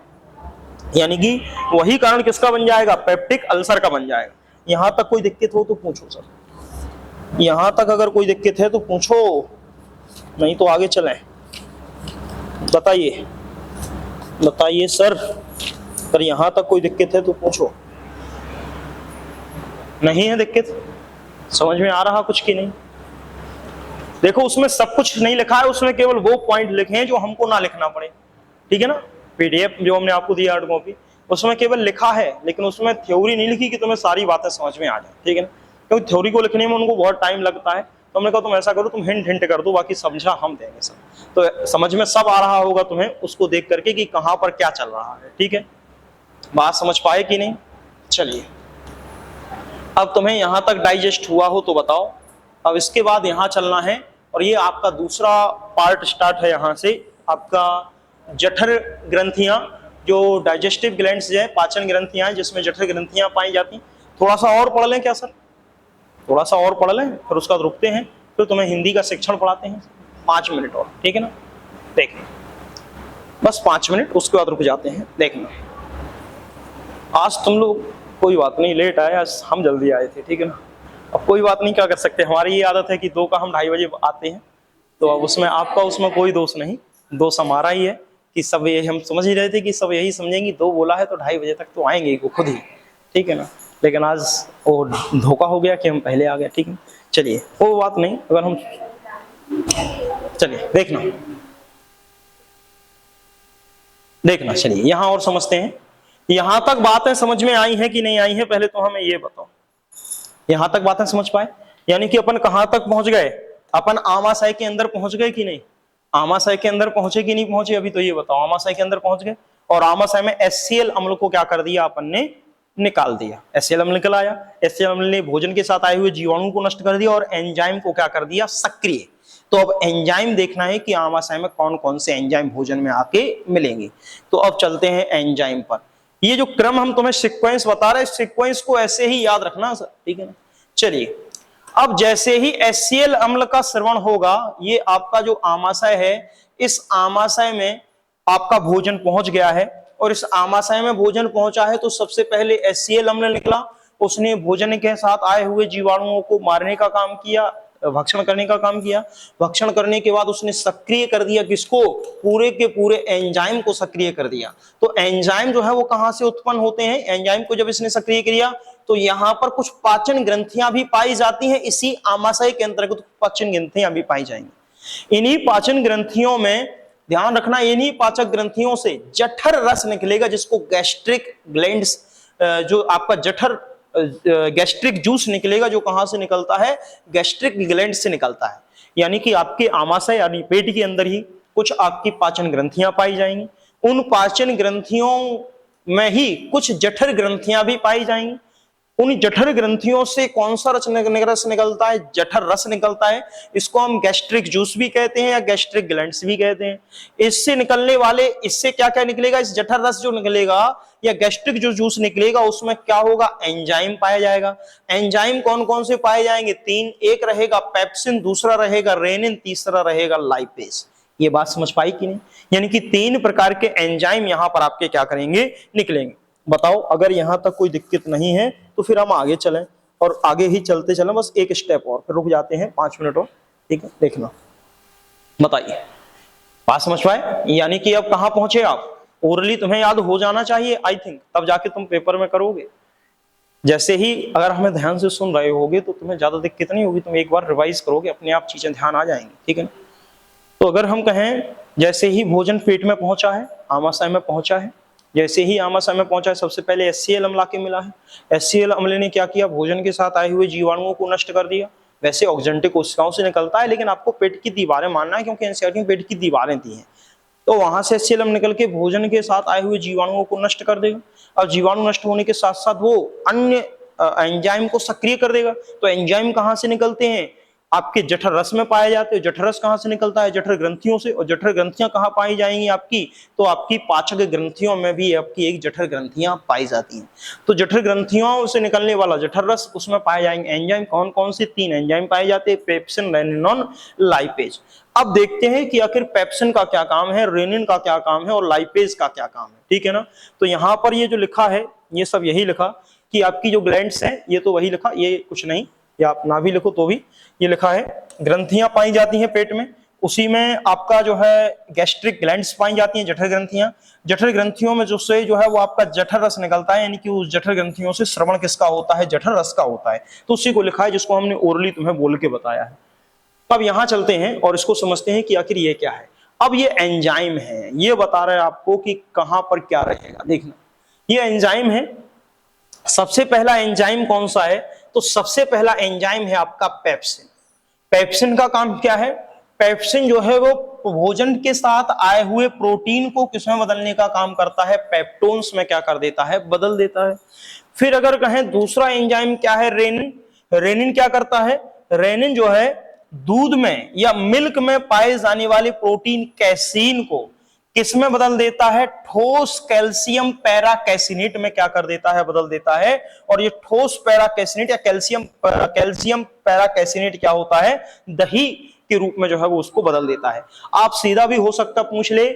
यानी कि वही कारण किसका बन जाएगा, पेप्टिक अल्सर का बन जाएगा। यहां तक कोई दिक्कत हो तो पूछो सर, यहां तक अगर कोई दिक्कत है तो पूछो, नहीं तो आगे चलें। बताइए बताइए सर, अगर यहां तक कोई दिक्कत है तो पूछो। नहीं है दिक्कत, समझ में आ रहा कुछ की नहीं? देखो उसमें सब कुछ नहीं लिखा है, उसमें केवल वो पॉइंट लिखे हैं जो हमको ना लिखना पड़े। ठीक है ना, PDF जो हमने आपको दी हार्ड कॉपी, उसमें केवल लिखा है, लेकिन उसमें थ्योरी नहीं लिखी कि तुम्हें सारी बातें समझ में आ जाए। ठीक है ना, क्योंकि थ्योरी को लिखने में उनको बहुत टाइम लगता है, तो हमने कहा तुम ऐसा करो, तुम हिंट हिंट कर दो, बाकी समझा हम देंगे सब। तो समझ में सब आ रहा होगा तुम्हें, उसको देख करके कि कहां पर क्या चल रहा है। ठीक है, बात समझ पाए कि नहीं? चलिए, अब तुम्हें यहां तक डाइजेस्ट हुआ हो तो बताओ। अब इसके बाद यहां चलना है, और ये आपका दूसरा पार्ट स्टार्ट है यहां से, आपका जठर ग्रंथियां, जो डाइजेस्टिव ग्लैंड्स है, पाचन ग्रंथियां हैं, जिसमें जठर ग्रंथियां पाई जाती। थोड़ा सा और पढ़ लें क्या सर, थोड़ा सा और पढ़ लें, फिर उसका रुकते हैं, फिर तुम्हें हिंदी का शिक्षण पढ़ाते हैं 5 मिनट और। ठीक है ना, देखना बस 5 मिनट, उसके बाद रुक जाते हैं। देखना आज तुम लोग, कोई बात नहीं, लेट आए, आज हम जल्दी आए थे। ठीक है ना, अब कोई बात नहीं, क्या कर सकते, हमारी ये आदत है कि 2 का हम 2:30 बजे आते हैं, तो अब उसमें आपका उसमें कोई दोष नहीं, दोष हमारा ही है कि सब यही, हम समझ ही रहे थे कि सब यही समझेंगे, 2 बोला है तो 2:30 बजे तक तो आएंगे वो खुद ही। ठीक है ना, लेकिन आज वो धोखा हो गया कि हम पहले आ गए। ठीक है, चलिए वो बात नहीं, अगर हम, चलिए देखना चलिए यहां और समझते हैं। यहां तक बातें समझ में आई हैं कि नहीं आई हैं, पहले तो हमें ये बताओ, यहां तक बातें समझ पाए? यानी कि अपन कहां तक पहुंच गए, अपन आमाशय के अंदर पहुंच गए कि नहीं, आमाशय के अंदर पहुंचे कि नहीं पहुंचे, अभी तो ये बताओ। आमाशय के अंदर पहुंच गए, और आमाशय में HCl अम्ल को क्या कर दिया, अपन ने निकाल दिया, HCl अम्ल निकल आया। HCl अम्ल ने भोजन के साथ आए हुए जीवाणु को नष्ट कर दिया, और एंजाइम को क्या कर दिया, सक्रिय। तो अब एंजाइम देखना है कि आमाशय में कौन कौन से एंजाइम भोजन में आके मिलेंगे। तो अब चलते हैं एंजाइम पर। ये जो क्रम हम तुम्हें सीक्वेंस बता रहे हैं, सीक्वेंस को ऐसे ही याद रखना सर। ठीक है ना, चलिए अब जैसे ही HCl अम्ल का श्रवण होगा, ये आपका जो आमाशय है, इस आमाशय में आपका भोजन पहुंच गया है, और इस आमाशय में भोजन पहुंचा है तो सबसे पहले HCl अम्ल निकला, उसने भोजन के साथ आए हुए जीवाणुओं को मारने का काम किया, भक्षण करने का काम किया। भक्षण करने के बाद उसने सक्रिय कर दिया किसको, पूरे के पूरे एंजाइम को सक्रिय कर दिया। तो एंजाइम जो है वो कहां से उत्पन्न होते हैं, एंजाइम को जब इसने सक्रिय किया तो यहां पर कुछ पाचन ग्रंथियां भी पाई जाती हैं, इसी आमाशय के अंतर्गत पाचन ग्रंथियां भी पाई जाएंगी। इन्हीं पाचन ग्रंथियों में ध्यान रखना, इन्हीं पाचक ग्रंथियों से जठर रस निकलेगा, जिसको गैस्ट्रिक ग्लैंड्स, जो आपका जठर गैस्ट्रिक जूस निकलेगा, जो कहां से निकलता है, गैस्ट्रिक ग्लैंड से निकलता है। यानी कि आपके आमाशय यानी पेट के अंदर ही कुछ आपकी पाचन ग्रंथियां पाई जाएंगी, उन पाचन ग्रंथियों में ही कुछ जठर ग्रंथियां भी पाई जाएंगी, उन जठर ग्रंथियों से कौन सा रस निकलता है? जठर रस निकलता है। इसको हम गैस्ट्रिक जूस भी कहते हैं या गैस्ट्रिक ग्लैंड्स भी कहते हैं। इससे निकलने वाले, इससे क्या क्या निकलेगा? इस जठर रस जो निकलेगा या गैस्ट्रिक जो जूस निकलेगा उसमें क्या होगा? एंजाइम पाया जाएगा। एंजाइम कौन कौन से पाए जाएंगे? 3। एक रहेगा पेप्सिन, दूसरा रहेगा रेनिन, तीसरा रहेगा लाइपेज। ये बात समझ पाई कि नहीं? यानी कि 3 प्रकार के एंजाइम यहां पर आपके क्या करेंगे? निकलेंगे। बताओ, अगर यहां तक कोई दिक्कत नहीं है तो फिर हम आगे चलें, और आगे ही चलते चलें, बस एक स्टेप और, फिर रुक जाते हैं 5 मिनट और। ठीक है, देखना, बताइए, बात समझ पाए? यानी कि अब कहां पहुंचे आप? ओरली तुम्हें याद हो जाना चाहिए आई थिंक, तब जाके तुम पेपर में करोगे। जैसे ही अगर हमें ध्यान से सुन रहे होगे तो तुम्हें ज्यादा दिक्कत नहीं होगी, तुम एक बार रिवाइज करोगे, अपने आप चीजें ध्यान आ जाएंगी। ठीक है, तो अगर हम कहें जैसे ही भोजन पेट में पहुंचा है, आमाशय में पहुंचा है, जैसे ही आमाशय में पहुंचा है सबसे पहले HCl अम्ल आके मिला है। HCl अम्ल ने क्या किया? भोजन के साथ आए हुए जीवाणुओं को नष्ट कर दिया। वैसे ऑक्जेंटिक कोशिकाओं से निकलता है, लेकिन आपको पेट की दीवारें मानना है, क्योंकि एनसीईआरटी में पेट की दीवारें दी हैं। तो वहां से HCl अम्ल निकल के भोजन के साथ आए हुए जीवाणुओं को नष्ट कर देगा। अब जीवाणु नष्ट होने के साथ साथ वो अन्य एंजाइम को सक्रिय कर देगा। तो एंजाइम कहां से निकलते हैं? आपके जठर रस में पाए जाते हैं। जठर रस कहां से निकलता है? जठर ग्रंथियों से। और जठर ग्रंथियां कहां पाई जाएंगी आपकी? तो आपकी पाचक ग्रंथियों में भी आपकी एक जठर ग्रंथियां पाई जाती हैं। तो जठर ग्रंथियों से निकलने वाला जठर रस, उसमें पाए जाएंगे एंजाइम। कौन कौन से? 3 एंजाइम पाए जाते हैं, पेप्सिन, रेनिन, लाइपेज। अब देखते हैं कि आखिर पेप्सिन का क्या काम है, रेनिन का क्या काम है और लाइपेज का क्या काम है। ठीक है ना? तो यहां पर ये जो लिखा है, ये सब यही लिखा कि आपकी जो ग्लैंड्स हैं, ये तो वही लिखा, ये कुछ नहीं, या आप ना भी लिखो तो भी ये लिखा है। ग्रंथियां पाई जाती हैं पेट में, उसी में आपका जो है गैस्ट्रिक ग्लैंड्स पाई जाती हैं, जठर ग्रंथियां। जठर ग्रंथियों में जो से जो है वो आपका जठर रस निकलता है, यानी कि उस जठर ग्रंथियों से श्रवण किसका होता है? जठर रस का होता है। तो उसी को लिखा है जिसको हमने ओरली तुम्हें बोल के बताया है। अब यहां चलते हैं और इसको समझते हैं कि आखिर ये क्या है। अब ये एंजाइम है, ये बता रहे हैं आपको कि कहां पर क्या रहेगा। देखना, ये एंजाइम है। सबसे पहला एंजाइम कौन सा है? तो सबसे पहला एंजाइम है आपका पेप्सिन। पेप्सिन का काम क्या है? पेप्सिन जो है वो भोजन के साथ आए हुए प्रोटीन को किसमें बदलने का काम करता है? पेप्टोन्स में क्या कर देता है? बदल देता है। फिर अगर कहें दूसरा एंजाइम क्या है? रेनिन। रेनिन क्या करता है? रेनिन जो है दूध में या मिल्क में पाए जाने वाले प्रोटीन कैसीन को किसमें बदल देता है? ठोस कैल्शियम पैराकैसिनेट में क्या कर देता है? बदल देता है। और ये ठोस पैराकैसिनेट या कैल्शियम पैराकैसिनेट क्या होता है? दही के रूप में जो है वो उसको बदल देता है। आप सीधा भी हो सकता पूछ ले,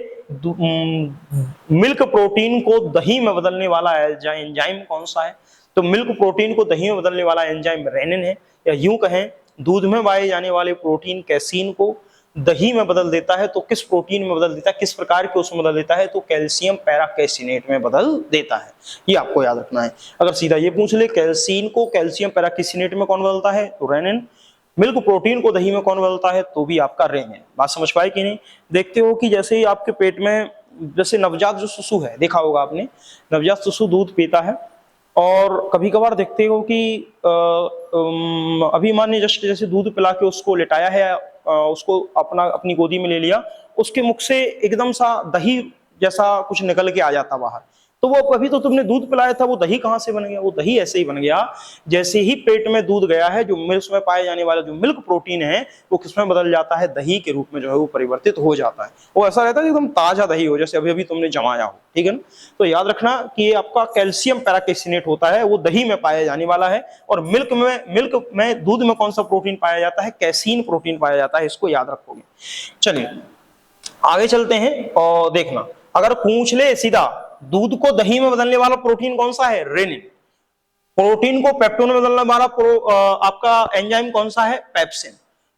मिल्क प्रोटीन को दही में बदलने वाला एंजाइम कौन सा है? तो मिल्क प्रोटीन को दही में बदलने वाला एंजाइम रेनिन है। या यूं कहें, दूध में पाए जाने वाले प्रोटीन कैसीन को दही में बदल देता है। तो किस प्रोटीन में बदल देता है? किस प्रकार के उसमें बदल देता है? तो कैल्शियम पैराकैसिनेट में बदल देता है। ये आपको याद रखना है। अगर सीधा ये पूछ ले, कैल्सीन को कैल्शियम पैराकैसिनेट में कौन बदलता है? तो रेनिन। मिल्क प्रोटीन को दही में कौन बदलता है? तो भी आपका रेनिन। बात समझ पाए कि नहीं? देखते हो कि जैसे ही आपके पेट में, जैसे नवजात जो शिशु है, देखा होगा आपने, नवजात शिशु दूध पीता है, और कभी कभार देखते हो कि अभी मानिए जस्ट जैसे दूध पिला के उसको लेटाया है, उसको अपनी गोदी में ले लिया, उसके मुख से एकदम सा दही जैसा कुछ निकल के आ जाता बाहर। तो वो अभी तो तुमने दूध पिलाया था, वो दही कहां से बन गया? वो दही ऐसे ही बन गया, जैसे ही पेट में दूध गया है, जो मिल्क में पाए जाने वाला जो मिल्क प्रोटीन है वो किसमें बदल जाता है? दही के रूप में जो है वो परिवर्तित हो जाता है। वो ऐसा रहता है एकदम ताजा दही हो, जैसे अभी अभी तुमने जमाया हो। ठीक है ना? तो याद रखना कि ये आपका कैल्शियम पैराकैसिनेट होता है, वो दही में पाया जाने वाला है। और मिल्क में दूध में कौन सा प्रोटीन पाया जाता है? कैसीन प्रोटीन पाया जाता है। इसको याद रखोगे। चलिए आगे चलते हैं और देखना, अगर पूछ ले सीधा, दूध को दही में बदलने वाला प्रोटीन कौन सा है? रेनिन। प्रोटीन को पेप्टोन में बदलने वाला आपका एंजाइम कौन सा है? पेप्सिन।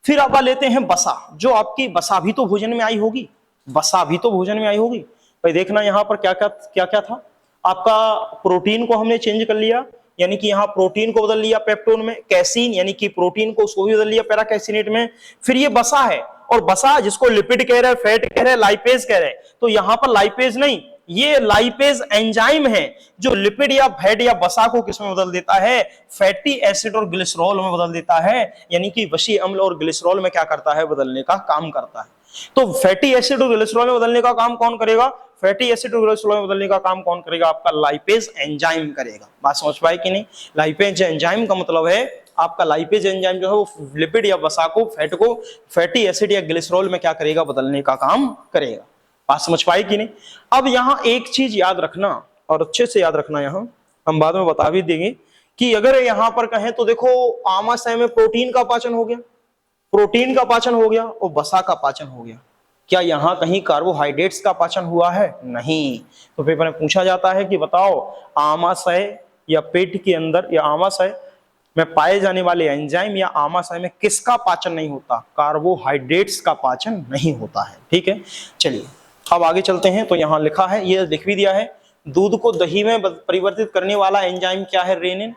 फिर आप लेते हैं वसा, जो आपकी वसा भी तो भोजन में आई होगी, वसा भी तो भोजन में आई होगी। भाई देखना यहाँ पर क्या क्या था। आपका प्रोटीन को हमने चेंज कर लिया, यानी कि यहाँ प्रोटीन को बदल लिया पेप्टोन में, कैसीन यानी कि प्रोटीन को उसको भी बदल लिया पैराकैसिनेट में। फिर ये वसा है, और वसा जिसको लिपिड कह रहे हैं, फैट कह रहे हैं, लाइपेज कह रहे हैं, तो यहां पर लाइपेज नहीं, ये लाइपेज एंजाइम है जो लिपिड या फैट या वसा को किसमें बदल देता है? फैटी एसिड और ग्लिसरॉल में बदल देता है। यानी कि वसी अम्ल और ग्लिसरॉल में क्या करता है? बदलने का काम करता है। तो फैटी एसिड और ग्लिसरॉल में बदलने का काम कौन करेगा? फैटी एसिड और ग्लिसरॉल में बदलने का काम कौन करेगा? आपका लाइपेज एंजाइम करेगा। बात समझ पाए कि नहीं? लाइपेज एंजाइम का मतलब है आपका लाइपेज एंजाइम जो है वो लिपिड या वसा को, फैट को फैटी एसिड या ग्लिसरॉल में क्या करेगा? बदलने का काम करेगा। बात समझ पाए कि नहीं? अब यहां एक चीज याद रखना, और अच्छे से याद रखना, यहां हम बाद में बता भी देंगे कि अगर यहां पर कहें तो देखो आमाशय में प्रोटीन का पाचन हो गया, प्रोटीन का पाचन हो गया और वसा का पाचन हो गया। क्या यहां कहीं कार्बोहाइड्रेट्स का पाचन हुआ है? नहीं। तो पेपर में पूछा जाता है कि बताओ आमाशय या पेट के अंदर या आमाशय में पाए जाने वाले एंजाइम या आमाशय में किसका पाचन नहीं होता? कार्बोहाइड्रेट्स का पाचन नहीं होता है। ठीक है, चलिए अब आगे चलते हैं। तो यहां लिखा है, ये लिख भी दिया है, दूध को दही में परिवर्तित करने वाला एंजाइम क्या है? रेनिन।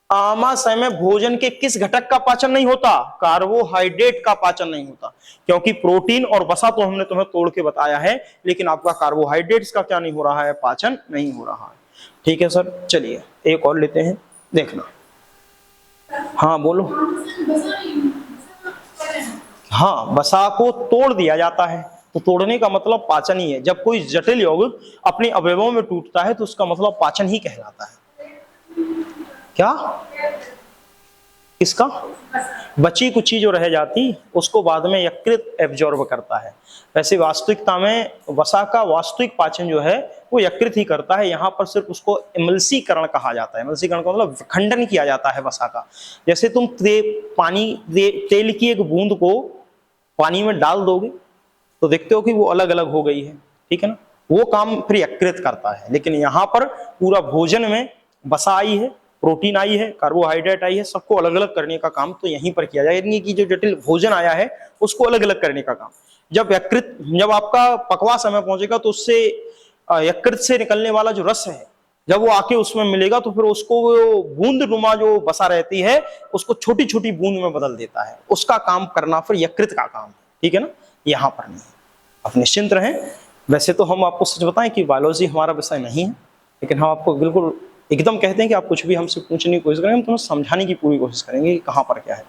आमाशय में भोजन के किस घटक का पाचन नहीं होता? कार्बोहाइड्रेट का पाचन नहीं होता, क्योंकि प्रोटीन और वसा तो हमने तुम्हें तोड़ के बताया है, लेकिन आपका कार्बोहाइड्रेट्स का क्या नहीं हो रहा है? पाचन नहीं हो रहा है। ठीक है सर, चलिए एक और लेते हैं, देखना। हाँ बोलो। हाँ, वसा को तोड़ दिया जाता है, तो तोड़ने का मतलब पाचन ही है। जब कोई जटिल यौगिक अपने अवयवों में टूटता है तो उसका मतलब पाचन ही कहलाता है। क्या? किसका? बची कुची जो रह जाती उसको बाद में यकृत एब्जॉर्ब करता है। वैसे वास्तविकता में वसा का वास्तविक पाचन जो है वो यकृत ही करता है। यहाँ पर सिर्फ उसको इमल्सीकरण कहा जाता है। इमल्सीकरण का मतलब खंडन किया जाता है वसा का। जैसे तुम तेल की एक बूंद को पानी में डाल दोगे तो देखते हो कि वो अलग अलग हो गई है, ठीक है ना? वो काम फिर यकृत करता है। लेकिन यहाँ पर पूरा भोजन में वसा आई है, प्रोटीन आई है, कार्बोहाइड्रेट आई है, सबको अलग अलग करने का काम तो यहीं पर किया जाए, यानी कि जो जटिल भोजन आया है उसको अलग अलग करने का काम। जब आपका पकवा समय पहुंचेगा तो उससे यकृत से निकलने वाला जो रस है जब वो आके उसमें मिलेगा तो फिर उसको वो बूंद नुमा जो वसा रहती है उसको छोटी छोटी बूंद में बदल देता है। उसका काम करना फिर यकृत का काम है, ठीक है ना? यहाँ पर नहीं। आप निश्चिंत रहें। वैसे तो हम आपको सच बताएं कि बायोलॉजी हमारा विषय नहीं है, लेकिन हम आपको बिल्कुल एकदम कहते हैं कि आप कुछ भी हमसे पूछने की कोशिश करें, हम तुम्हें समझाने की पूरी कोशिश करेंगे कि कहाँ पर क्या है।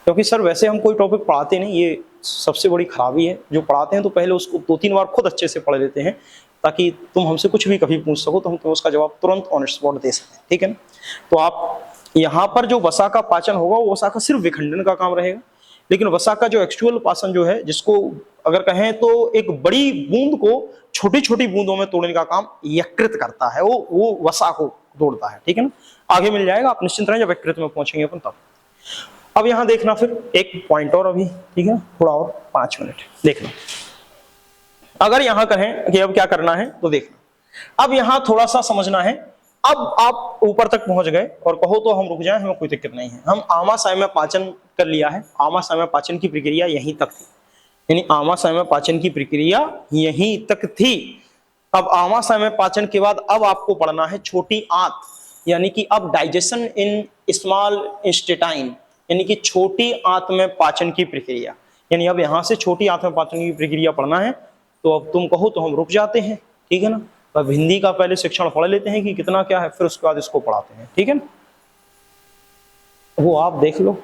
क्योंकि सर वैसे हम कोई टॉपिक पढ़ाते नहीं, ये सबसे बड़ी खराबी है। जो पढ़ाते हैं तो पहले उसको 2-3 बार खुद अच्छे से पढ़ लेते हैं ताकि तुम हमसे कुछ भी कभी पूछ सको तो हम तुम्हें उसका जवाब तुरंत ऑन स्पॉट दे सकें, ठीक है ना? तो आप यहाँ पर जो वसा का पाचन होगा वो वसा का सिर्फ विखंडन का काम रहेगा, लेकिन वसा का जो एक्चुअल पाचन जो है, जिसको अगर कहें तो एक बड़ी बूंद को छोटी छोटी बूंदों में तोड़ने का काम यकृत करता है, वो वसा को तोड़ता है, ठीक है ना? आगे मिल जाएगा, आप निश्चिंत रहें, जब यकृत में पहुंचेंगे अपन तब। अब यहां देखना फिर एक पॉइंट और अभी, ठीक है, थोड़ा और 5 मिनट देखना। अगर यहां कहें कि अब क्या करना है तो देखना, अब यहां थोड़ा सा समझना है। अब आप ऊपर तक पहुंच गए और कहो तो हम रुक जाएं, हमें कोई दिक्कत नहीं है। हम आमाशय में पाचन कर लिया है, आमाशय में पाचन की प्रक्रिया यहीं तक थी, यानी आमाशय में पाचन की प्रक्रिया यहीं तक थी। अब आमाशय में पाचन के बाद अब आपको पढ़ना है छोटी आंत, यानी कि अब डाइजेशन इन स्मॉल इंटेस्टाइन, यानी कि छोटी आंत में पाचन की प्रक्रिया। यानी अब यहां से छोटी आंत में पाचन की प्रक्रिया पढ़ना है। तो अब तुम कहो तो हम रुक जाते हैं, ठीक है ना? अब हिंदी का पहले शिक्षण पढ़ लेते हैं कि कितना क्या है, फिर उसके बाद इसको पढ़ाते हैं, ठीक है ना? वो आप देख लो।